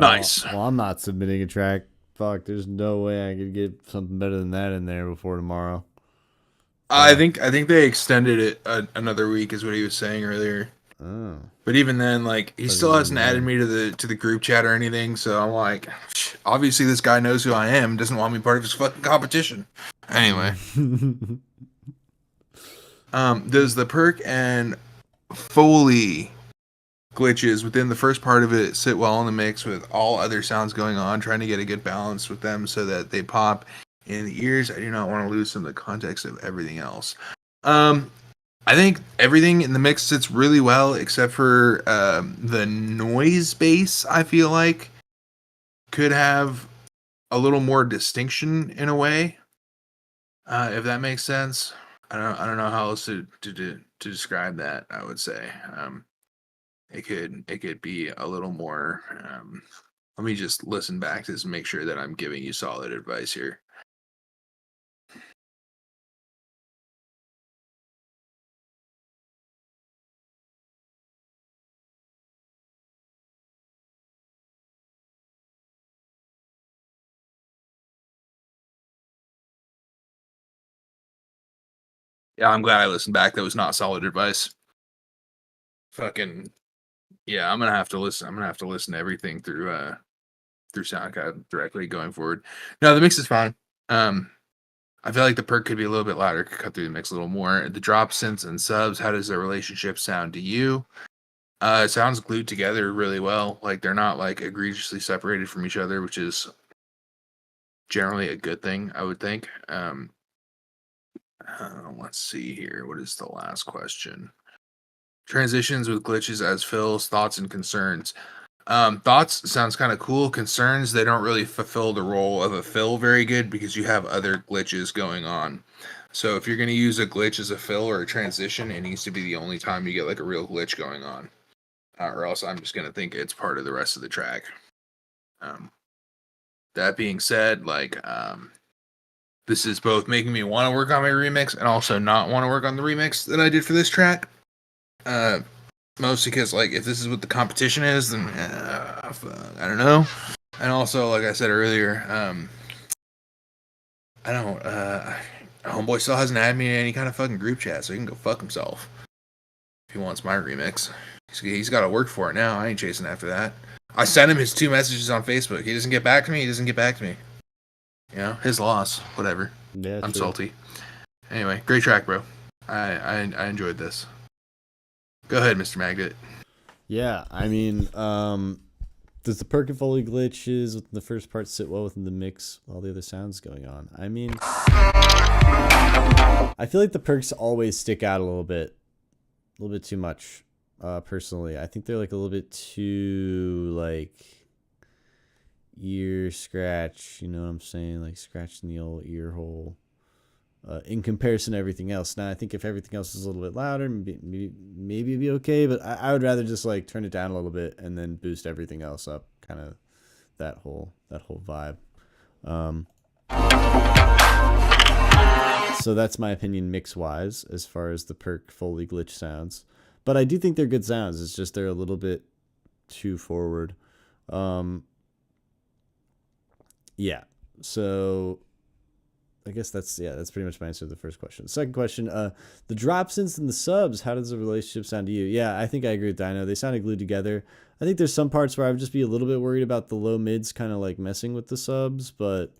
Speaker 2: right,
Speaker 1: Nice.
Speaker 2: Well, I'm not submitting a track. Fuck, there's no way I could get something better than that in there before tomorrow.
Speaker 1: I think they extended it another week, is what he was saying earlier.
Speaker 2: Oh.
Speaker 1: But even then, like, he still
Speaker 2: Doesn't
Speaker 1: hasn't added me to the group chat or anything. So I'm like, obviously this guy knows who I am. Doesn't want me part of his fucking competition. Anyway, does the perk and Foley glitches within the first part of it sit well in the mix with all other sounds going on, trying to get a good balance with them so that they pop in the ears? I do not want to lose some of the context of everything else. I think everything in the mix sits really well, except for the noise base. I feel like could have a little more distinction in a way, if that makes sense. I don't know how else to describe that. I would say it could be a little more. Let me just listen back to this and make sure that I'm giving you solid advice here. Yeah, I'm glad I listened back. That was not solid advice. Fucking yeah, I'm gonna have to listen. I'm gonna have to listen to everything through SoundCloud directly going forward. No, the mix is fine. I feel like the perk could be a little bit louder, could cut through the mix a little more. The drop synths and subs, how does the relationship sound to you? It sounds glued together really well. Like they're not like egregiously separated from each other, which is generally a good thing, I would think. Let's see here. What is the last question? Transitions with glitches as fills, thoughts and concerns. Thoughts sounds kind of cool. Concerns, they don't really fulfill the role of a fill very good because you have other glitches going on. So if you're going to use a glitch as a fill or a transition, it needs to be the only time you get like a real glitch going on. Or else I'm just going to think it's part of the rest of the track. That being said, like, this is both making me want to work on my remix and also not want to work on the remix that I did for this track. Mostly because, like, if this is what the competition is, then I don't know. And also, like I said earlier, I don't. Homeboy still hasn't added me in any kind of fucking group chat, so he can go fuck himself if he wants my remix. He's got to work for it now. I ain't chasing after that. I sent him his 2 messages on Facebook. He doesn't get back to me. He doesn't get back to me. You know, his loss. Whatever.
Speaker 2: Yeah,
Speaker 1: I'm
Speaker 2: true.
Speaker 1: salty. Anyway, great track, bro. I enjoyed this. Go ahead, Mr. Magnet.
Speaker 2: Yeah, I mean, does the perk and Foley glitches within the first part sit well within the mix with all the other sounds going on? I mean, I feel like the perks always stick out a little bit too much. Personally, I think they're like a little bit too like ear scratch. You know what I'm saying? Like scratching the old ear hole. In comparison to everything else. Now, I think if everything else is a little bit louder, maybe it'd be okay, but I would rather just like turn it down a little bit and then boost everything else up, kind of that whole vibe. So that's my opinion mix-wise as far as the perk Foley glitch sounds. But I do think they're good sounds. It's just they're a little bit too forward. Yeah, so I guess that's pretty much my answer to the first question. Second question, the drop synths and the subs, how does the relationship sound to you? Yeah, I think I agree with Dino. They sounded glued together. I think there's some parts where I would just be a little bit worried about the low mids kind of like messing with the subs, but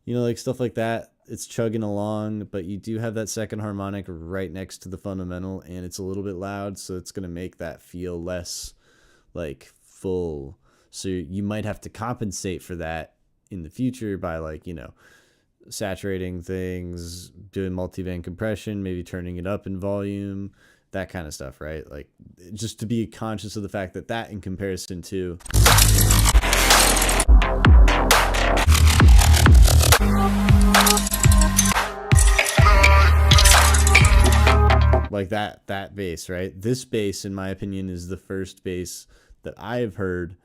Speaker 2: you know, like stuff like that, it's chugging along, but you do have that second harmonic right next to the fundamental, and it's a little bit loud, so it's going to make that feel less like full. So you might have to compensate for that in the future by, like, you know, saturating things, doing multivariate compression, maybe turning it up in volume, that kind of stuff, right? Like, just to be conscious of the fact that in comparison to like that bass, right? This bass, in my opinion, is the first bass that I've heard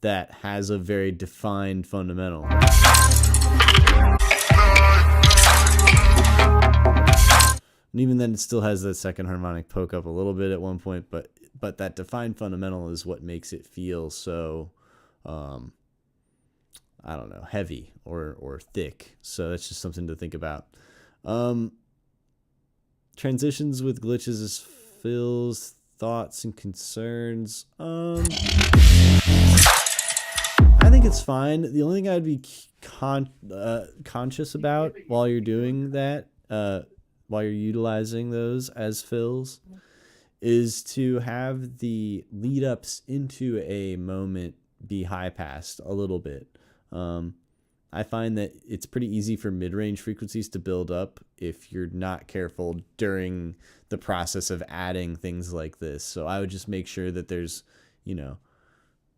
Speaker 2: that has a very defined fundamental. And even then, it still has that second harmonic poke up a little bit at one point, but but that defined fundamental is what makes it feel so, I don't know, heavy or thick. So that's just something to think about. Transitions with glitches is Phil's thoughts and concerns. I think it's fine. The only thing I'd be conscious about while you're doing that, while you're utilizing those as fills, is to have the lead ups into a moment be high passed a little bit. I find that it's pretty easy for mid-range frequencies to build up if you're not careful during the process of adding things like this. So I would just make sure that there's,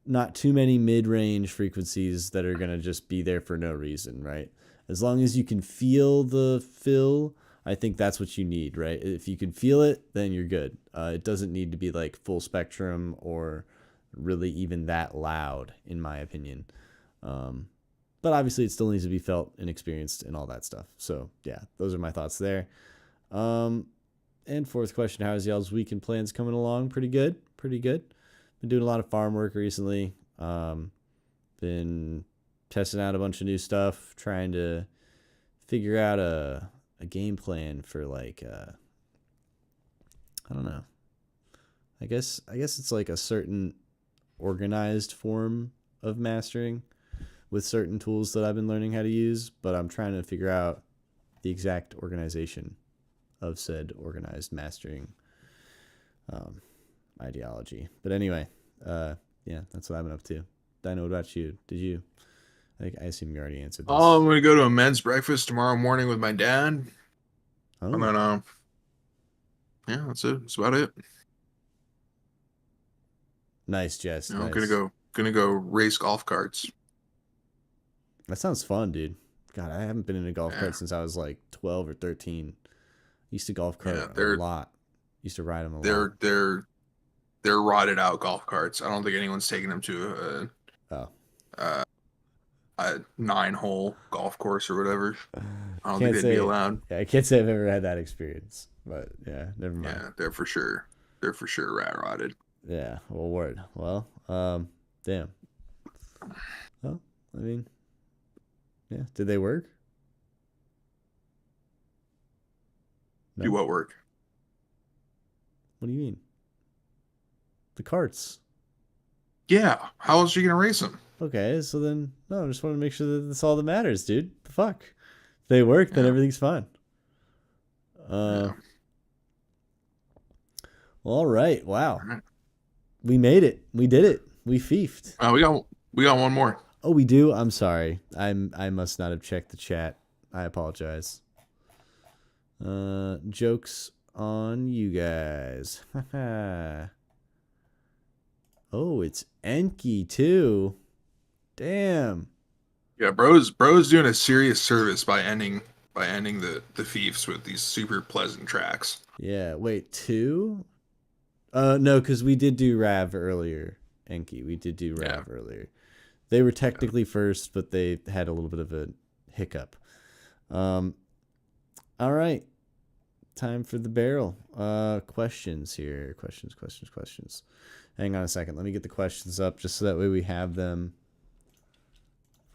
Speaker 2: not too many mid-range frequencies that are going to just be there for no reason, right? As long as you can feel the fill, I think that's what you need, right? If you can feel it, then you're good. It doesn't need to be like full spectrum or really even that loud, in my opinion. But obviously it still needs to be felt and experienced and all that stuff. So yeah, those are my thoughts there. And fourth question, how's y'all's weekend plans coming along? Pretty good. Been doing a lot of farm work recently. Been testing out a bunch of new stuff, trying to figure out a game plan for like, I don't know. I guess it's like a certain organized form of mastering with certain tools that I've been learning how to use, but I'm trying to figure out the exact organization of said organized mastering ideology. But anyway, yeah, that's what I've been up to. Dino, what about you? I assume you already answered this.
Speaker 1: Oh, I'm going to go to a men's breakfast tomorrow morning with my dad.
Speaker 2: Oh.
Speaker 1: And then, yeah, that's it. That's about it.
Speaker 2: Nice, Jess.
Speaker 1: I'm
Speaker 2: nice.
Speaker 1: gonna go race golf carts.
Speaker 2: That sounds fun, dude. God, I haven't been in a golf cart since I was like 12 or 13. Used to golf cart a lot. Used to ride them a lot.
Speaker 1: They're rotted out golf carts. I don't think anyone's taking them to a 9-hole golf course or whatever. I don't think they'd be allowed.
Speaker 2: Yeah, I can't say I've ever had that experience, but yeah, never mind.
Speaker 1: Yeah, they're for sure rat rotted.
Speaker 2: Yeah, well, word. Well, damn. Well, I mean, yeah. Did they work? No?
Speaker 1: Do what work?
Speaker 2: What do you mean? The carts.
Speaker 1: Yeah. How else are you gonna race them?
Speaker 2: Okay, so then no, I just want to make sure that that's all that matters, dude. The fuck. If they work, then everything's fine. Well, all right. Wow.
Speaker 1: All right.
Speaker 2: We made it. We did it. We feefed.
Speaker 1: We got one more.
Speaker 2: Oh, we do? I'm sorry. I must not have checked the chat. I apologize. Jokes on you guys. Oh, it's Enki too. Damn.
Speaker 1: Yeah, bro's doing a serious service by ending the Feefs with these super pleasant tracks.
Speaker 2: Yeah, wait, 2? No, because we did do Rav earlier, Enki. We did do Rav earlier. They were technically first, but they had a little bit of a hiccup. All right. Time for the barrel. Questions here. Questions. Hang on a second. Let me get the questions up just so that way we have them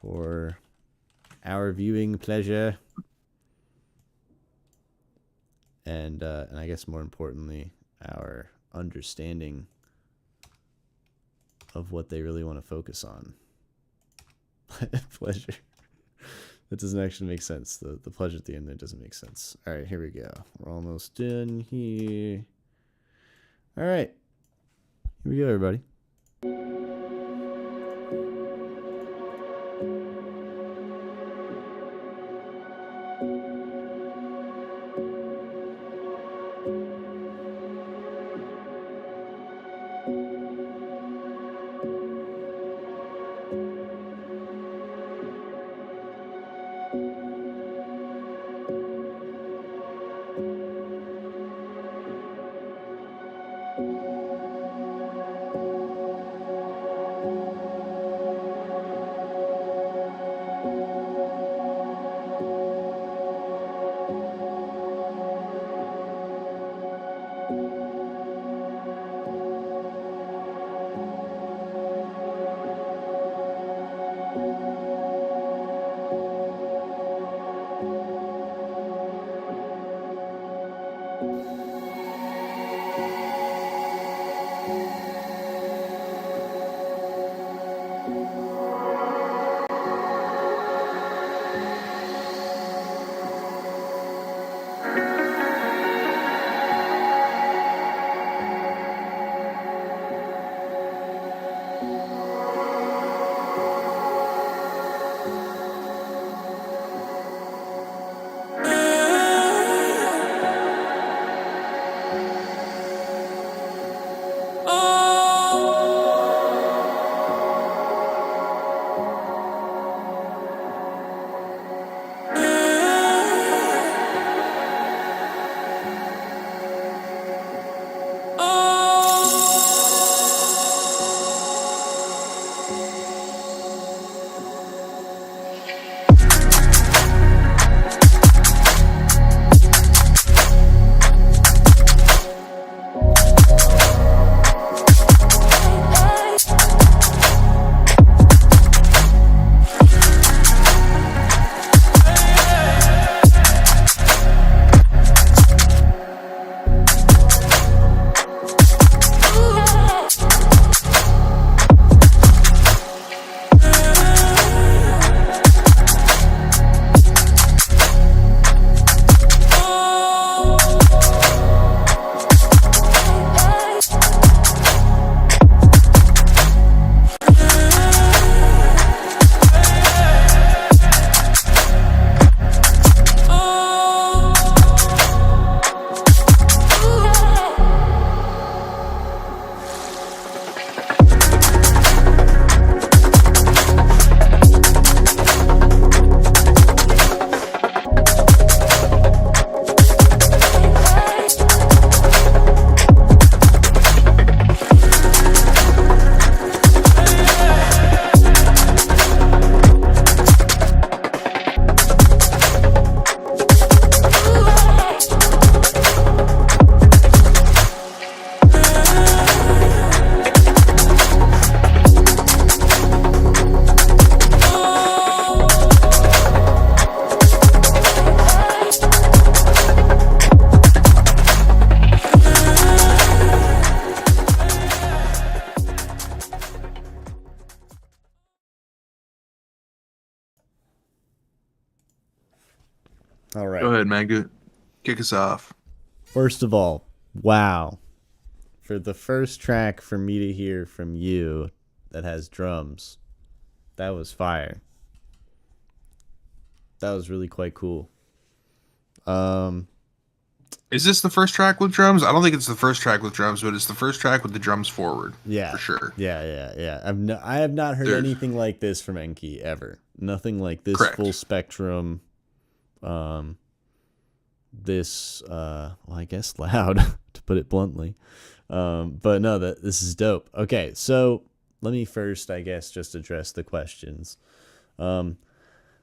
Speaker 2: for our viewing pleasure. And I guess more importantly, our understanding of what they really want to focus on. Pleasure. That doesn't actually make sense. The pleasure at the end there doesn't make sense. All right, here we go. We're almost done here. All right. Here we go, everybody. All right.
Speaker 1: Go ahead, man. Kick us off.
Speaker 2: First of all, wow. For the first track for me to hear from you that has drums, that was fire. That was really quite cool.
Speaker 1: Is this the first track with drums? I don't think it's the first track with drums, but it's the first track with the drums forward.
Speaker 2: Yeah,
Speaker 1: for sure.
Speaker 2: Yeah. I have not heard anything like this from Enki ever. Nothing like this.
Speaker 1: Correct.
Speaker 2: Full spectrum. This well, I guess loud to put it bluntly. But no, this is dope. Okay, so let me first, I guess, just address the questions.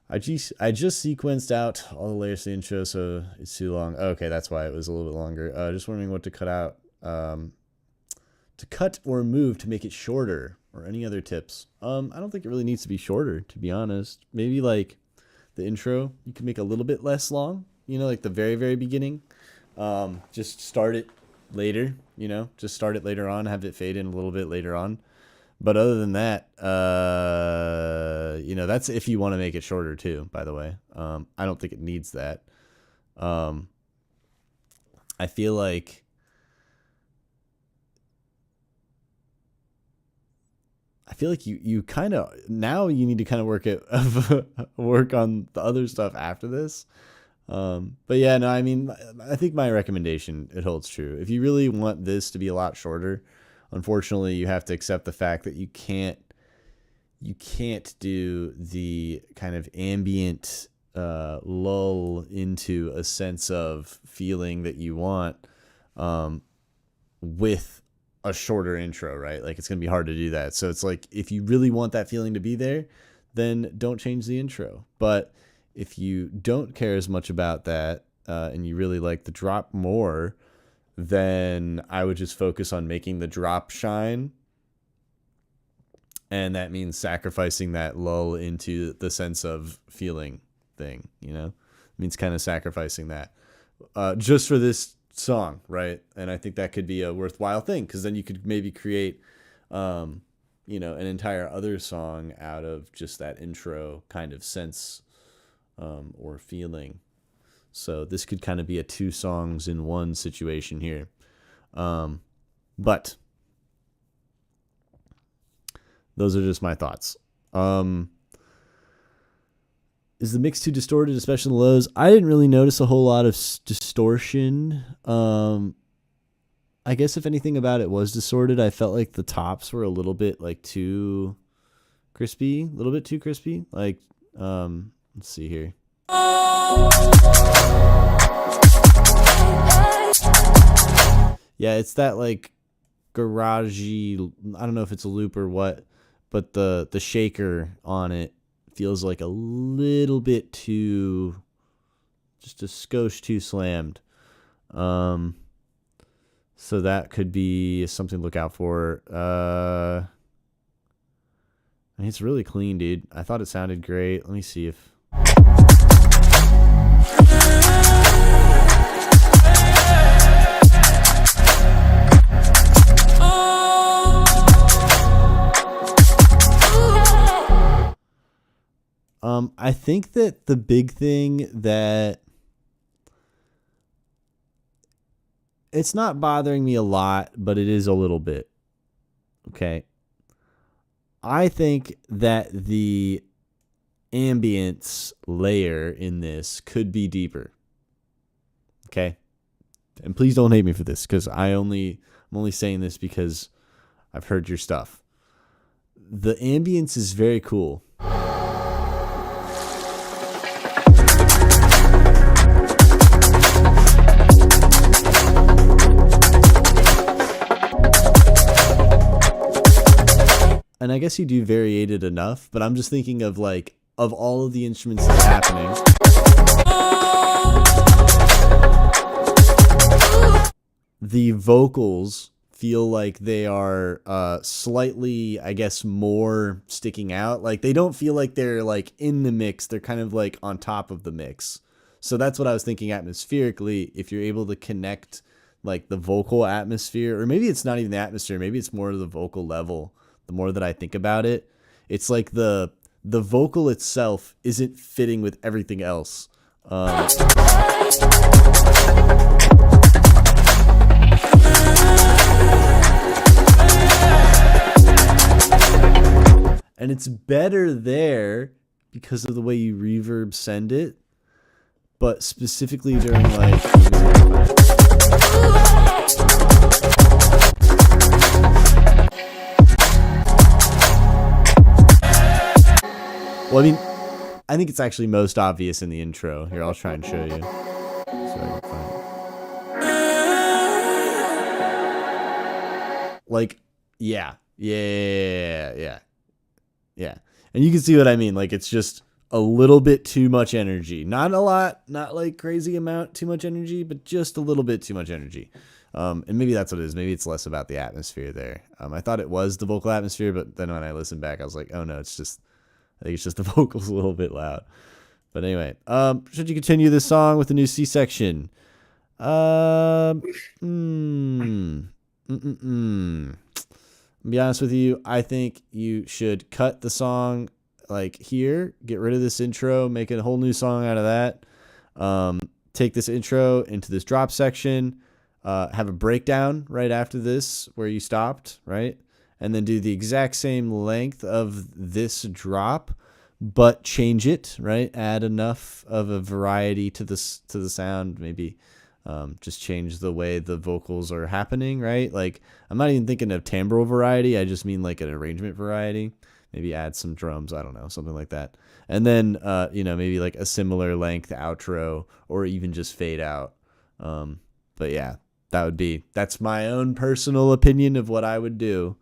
Speaker 2: I just sequenced out all the layers to the intro, so it's too long. Okay, that's why it was a little bit longer. Just wondering what to cut out, to cut or move to make it shorter, or any other tips. I don't think it really needs to be shorter, to be honest. Maybe like the intro, you can make a little bit less long. You know, like the very, very beginning. Just start it later. You know, just start it later on. Have it fade in a little bit later on. But other than that, you know, that's if you want to make it shorter too, by the way. I don't think it needs that. I feel like you kind of, now you need to kind of work on the other stuff after this. But yeah, no, I mean, I think my recommendation, it holds true. If you really want this to be a lot shorter, unfortunately, you have to accept the fact that you can't do the kind of ambient lull into a sense of feeling that you want with a shorter intro, right? Like, it's going to be hard to do that. So it's like, if you really want that feeling to be there, then don't change the intro. But if you don't care as much about that and you really like the drop more, then I would just focus on making the drop shine. And that means sacrificing that lull into the sense of feeling thing, you know? It means kind of sacrificing that just for this song, right? And I think that could be a worthwhile thing, because then you could maybe create, you know, an entire other song out of just that intro kind of sense or feeling. So this could kind of be a 2 songs in 1 situation here. But those are just my thoughts. Is the mix too distorted, especially in the lows? I didn't really notice a whole lot of distortion. I guess if anything about it was distorted, I felt like the tops were a little bit like too crispy, a little bit too crispy. Like, let's see here. Yeah, it's that like garagey, I don't know if it's a loop or what, but the shaker on it feels like a little bit too, just a skosh too slammed. So that could be something to look out for. I mean, it's really clean, dude. I thought it sounded great. Let me see if... I think that the big thing that it's not bothering me a lot, but it is a little bit. Okay. I think that the ambience layer in this could be deeper. Okay. And please don't hate me for this, because I'm only saying this because I've heard your stuff. The ambience is very cool. And I guess you do variate it enough, but I'm just thinking of like, of all of the instruments that are happening, the vocals feel like they are slightly, I guess, more sticking out. Like, they don't feel like they're like in the mix. They're kind of like on top of the mix. So that's what I was thinking atmospherically. If you're able to connect like the vocal atmosphere, or maybe it's not even the atmosphere, maybe it's more to the vocal level. The more that I think about it, it's like the vocal itself isn't fitting with everything else And it's better there because of the way you reverb send it, but specifically during like well, I mean, I think it's actually most obvious in the intro. Here, I'll try and show you. So I can find it. Like, yeah. And you can see what I mean. Like, it's just a little bit too much energy. Not a lot, not like crazy amount too much energy, but just a little bit too much energy. And maybe that's what it is. Maybe it's less about the atmosphere there. I thought it was the vocal atmosphere, but then when I listened back, I was like, oh no, I think it's just the vocals a little bit loud. But anyway, should you continue this song with a new C section? Be honest with you, I think you should cut the song like here, get rid of this intro, make a whole new song out of that. Take this intro into this drop section, have a breakdown right after this where you stopped, right? And then do the exact same length of this drop, but change it, right? Add enough of a variety to the sound, maybe just change the way the vocals are happening, right? Like, I'm not even thinking of timbral variety. I just mean like an arrangement variety. Maybe add some drums. I don't know, something like that. And then, maybe like a similar length outro or even just fade out. But yeah, that's my own personal opinion of what I would do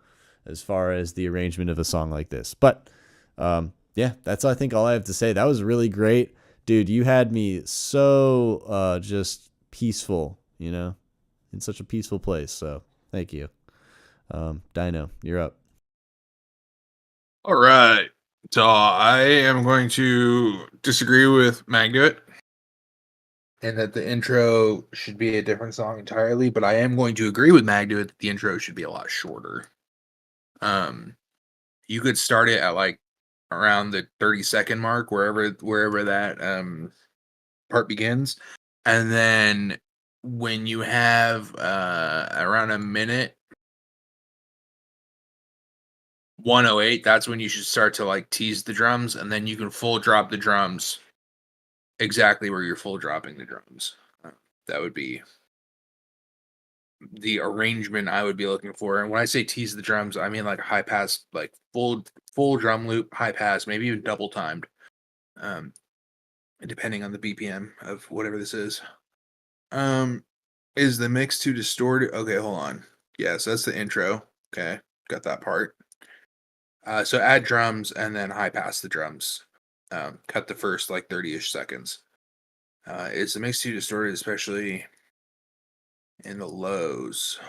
Speaker 2: as far as the arrangement of a song like this. But yeah, that's I think all I have to say. That was really great. Dude, you had me so just peaceful, in such a peaceful place. So thank you. Dino, you're up.
Speaker 1: All right. So I am going to disagree with Magnet and that the intro should be a different song entirely, but I am going to agree with Magnet that the intro should be a lot shorter. You could start it at like around the 30-second mark, wherever that part begins, and then when you have around a minute 108, that's when you should start to like tease the drums, and then you can full drop the drums exactly where you're full dropping the drums. That would be the arrangement I would be looking for. And when I say tease the drums, I mean like high pass, like full drum loop, high pass, maybe even double timed, depending on the BPM of whatever this is. Is the mix too distorted? Okay, hold on. Yes, that's the intro. Okay, got that part. So add drums and then high pass the drums. Cut the first like 30-ish seconds. Is the mix too distorted, especially in the lows?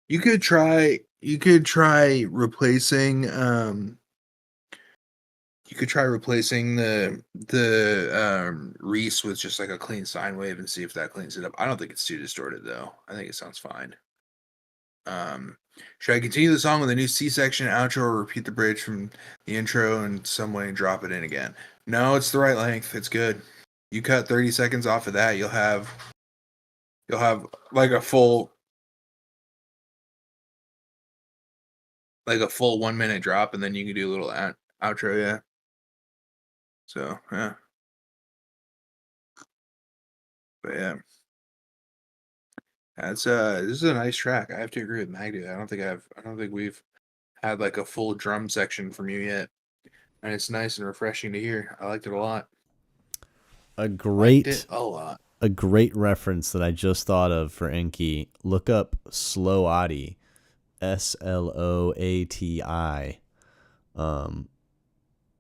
Speaker 1: You could try replacing the Reese with just like a clean sine wave and see if that cleans it up. I don't think it's too distorted though. I think it sounds fine. Should I continue the song with a new C section outro or repeat the bridge from the intro in some way and drop it in again? No, it's the right length. It's good. You cut 30 seconds off of that, you'll have like a full 1 minute drop, and then you can do a little outro, yeah. So, yeah. But yeah. This is a nice track. I have to agree with Magdu. I don't think we've had like a full drum section from you yet. And it's nice and refreshing to hear. I liked it a lot.
Speaker 2: A great reference that I just thought of for Enki. Look up Sloati. Sloati.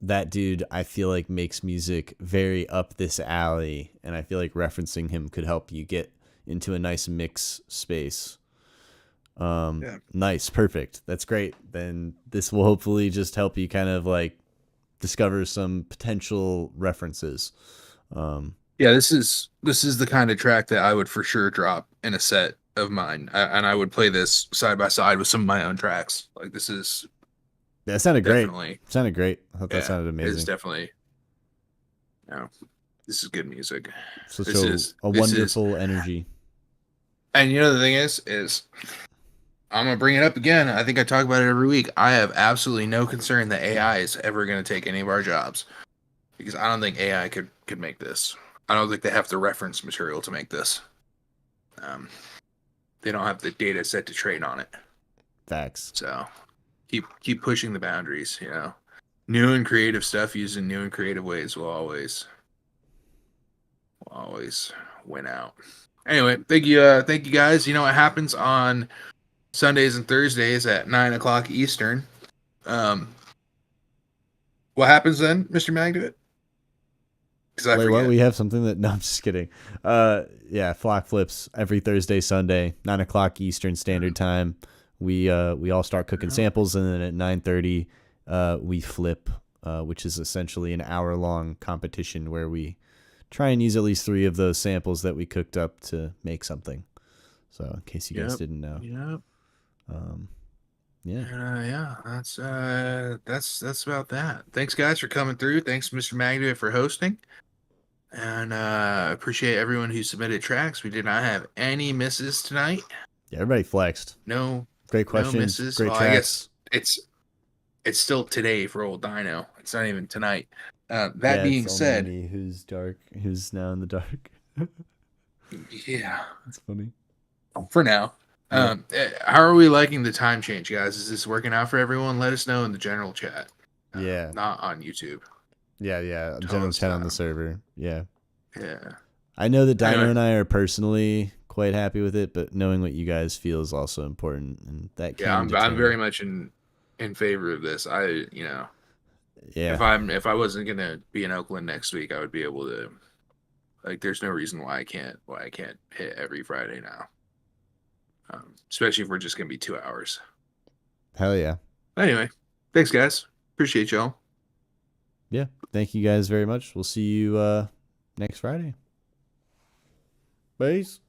Speaker 2: That dude, I feel like makes music very up this alley, and I feel like referencing him could help you get into a nice mix space. Yeah. Nice, perfect. That's great. Then this will hopefully just help you kind of like discover some potential references.
Speaker 1: Yeah, this is the kind of track that I would for sure drop in a set of mine, and I would play this side by side with some of my own tracks. Like this is
Speaker 2: That sounded great.
Speaker 1: definitely,
Speaker 2: Sounded great. I thought that
Speaker 1: yeah,
Speaker 2: sounded
Speaker 1: it's
Speaker 2: amazing.
Speaker 1: definitely, this is good music.
Speaker 2: Such
Speaker 1: This
Speaker 2: a
Speaker 1: is
Speaker 2: wonderful energy.
Speaker 1: and you know the thing is I'm gonna bring it up again. I think I talk about it every week. I have absolutely no concern that AI is ever gonna take any of our jobs because I don't think AI could make this. I don't think they have the reference material to make this. They don't have the data set to train on it.
Speaker 2: Facts.
Speaker 1: So keep pushing the boundaries. New and creative stuff used in new and creative ways will always win out. Anyway, thank you guys. You know what happens on Sundays and Thursdays at 9:00 Eastern. What happens then, Mr. Magnet? Because I
Speaker 2: Wait, what?
Speaker 1: forget.
Speaker 2: We have something that? No, I'm just kidding. Yeah, Flock Flips every Thursday, Sunday, 9:00 Eastern Standard Time. We all start cooking samples, and then at 9:30, we flip, which is essentially an hour-long competition where we try and use at least 3 of those samples that we cooked up to make something. So, in case you guys didn't know,
Speaker 1: yeah, that's about that. Thanks, guys, for coming through. Thanks, Mr. Magnet, for hosting. And appreciate everyone who submitted tracks. We did not have any misses tonight.
Speaker 2: Yeah, everybody flexed.
Speaker 1: No,
Speaker 2: Great questions.
Speaker 1: no misses.
Speaker 2: Great
Speaker 1: Well,
Speaker 2: tracks.
Speaker 1: I guess it's still today for old Dino. It's not even tonight. That being
Speaker 2: it's
Speaker 1: said,
Speaker 2: only me who's now in the dark.
Speaker 1: yeah,
Speaker 2: That's funny.
Speaker 1: for now.
Speaker 2: Yeah.
Speaker 1: How are we liking the time change, guys? Is this working out for everyone? Let us know in the general chat.
Speaker 2: Yeah.
Speaker 1: Not on YouTube.
Speaker 2: Yeah. General
Speaker 1: Tones
Speaker 2: chat on the
Speaker 1: down.
Speaker 2: server. Yeah.
Speaker 1: Yeah.
Speaker 2: I know that Dino
Speaker 1: Anyway.
Speaker 2: and I are personally quite happy with it, but knowing what you guys feel is also important, and that can
Speaker 1: Yeah, I'm
Speaker 2: determine.
Speaker 1: very much in favor of this.
Speaker 2: Yeah.
Speaker 1: If I wasn't gonna be in Oakland next week, I would be able to. Like, there's no reason why I can't hit every Friday now. Especially if we're just gonna be 2 hours.
Speaker 2: Hell yeah.
Speaker 1: Anyway, thanks, guys. Appreciate y'all.
Speaker 2: Yeah. Thank you guys very much. We'll see you next Friday. Peace.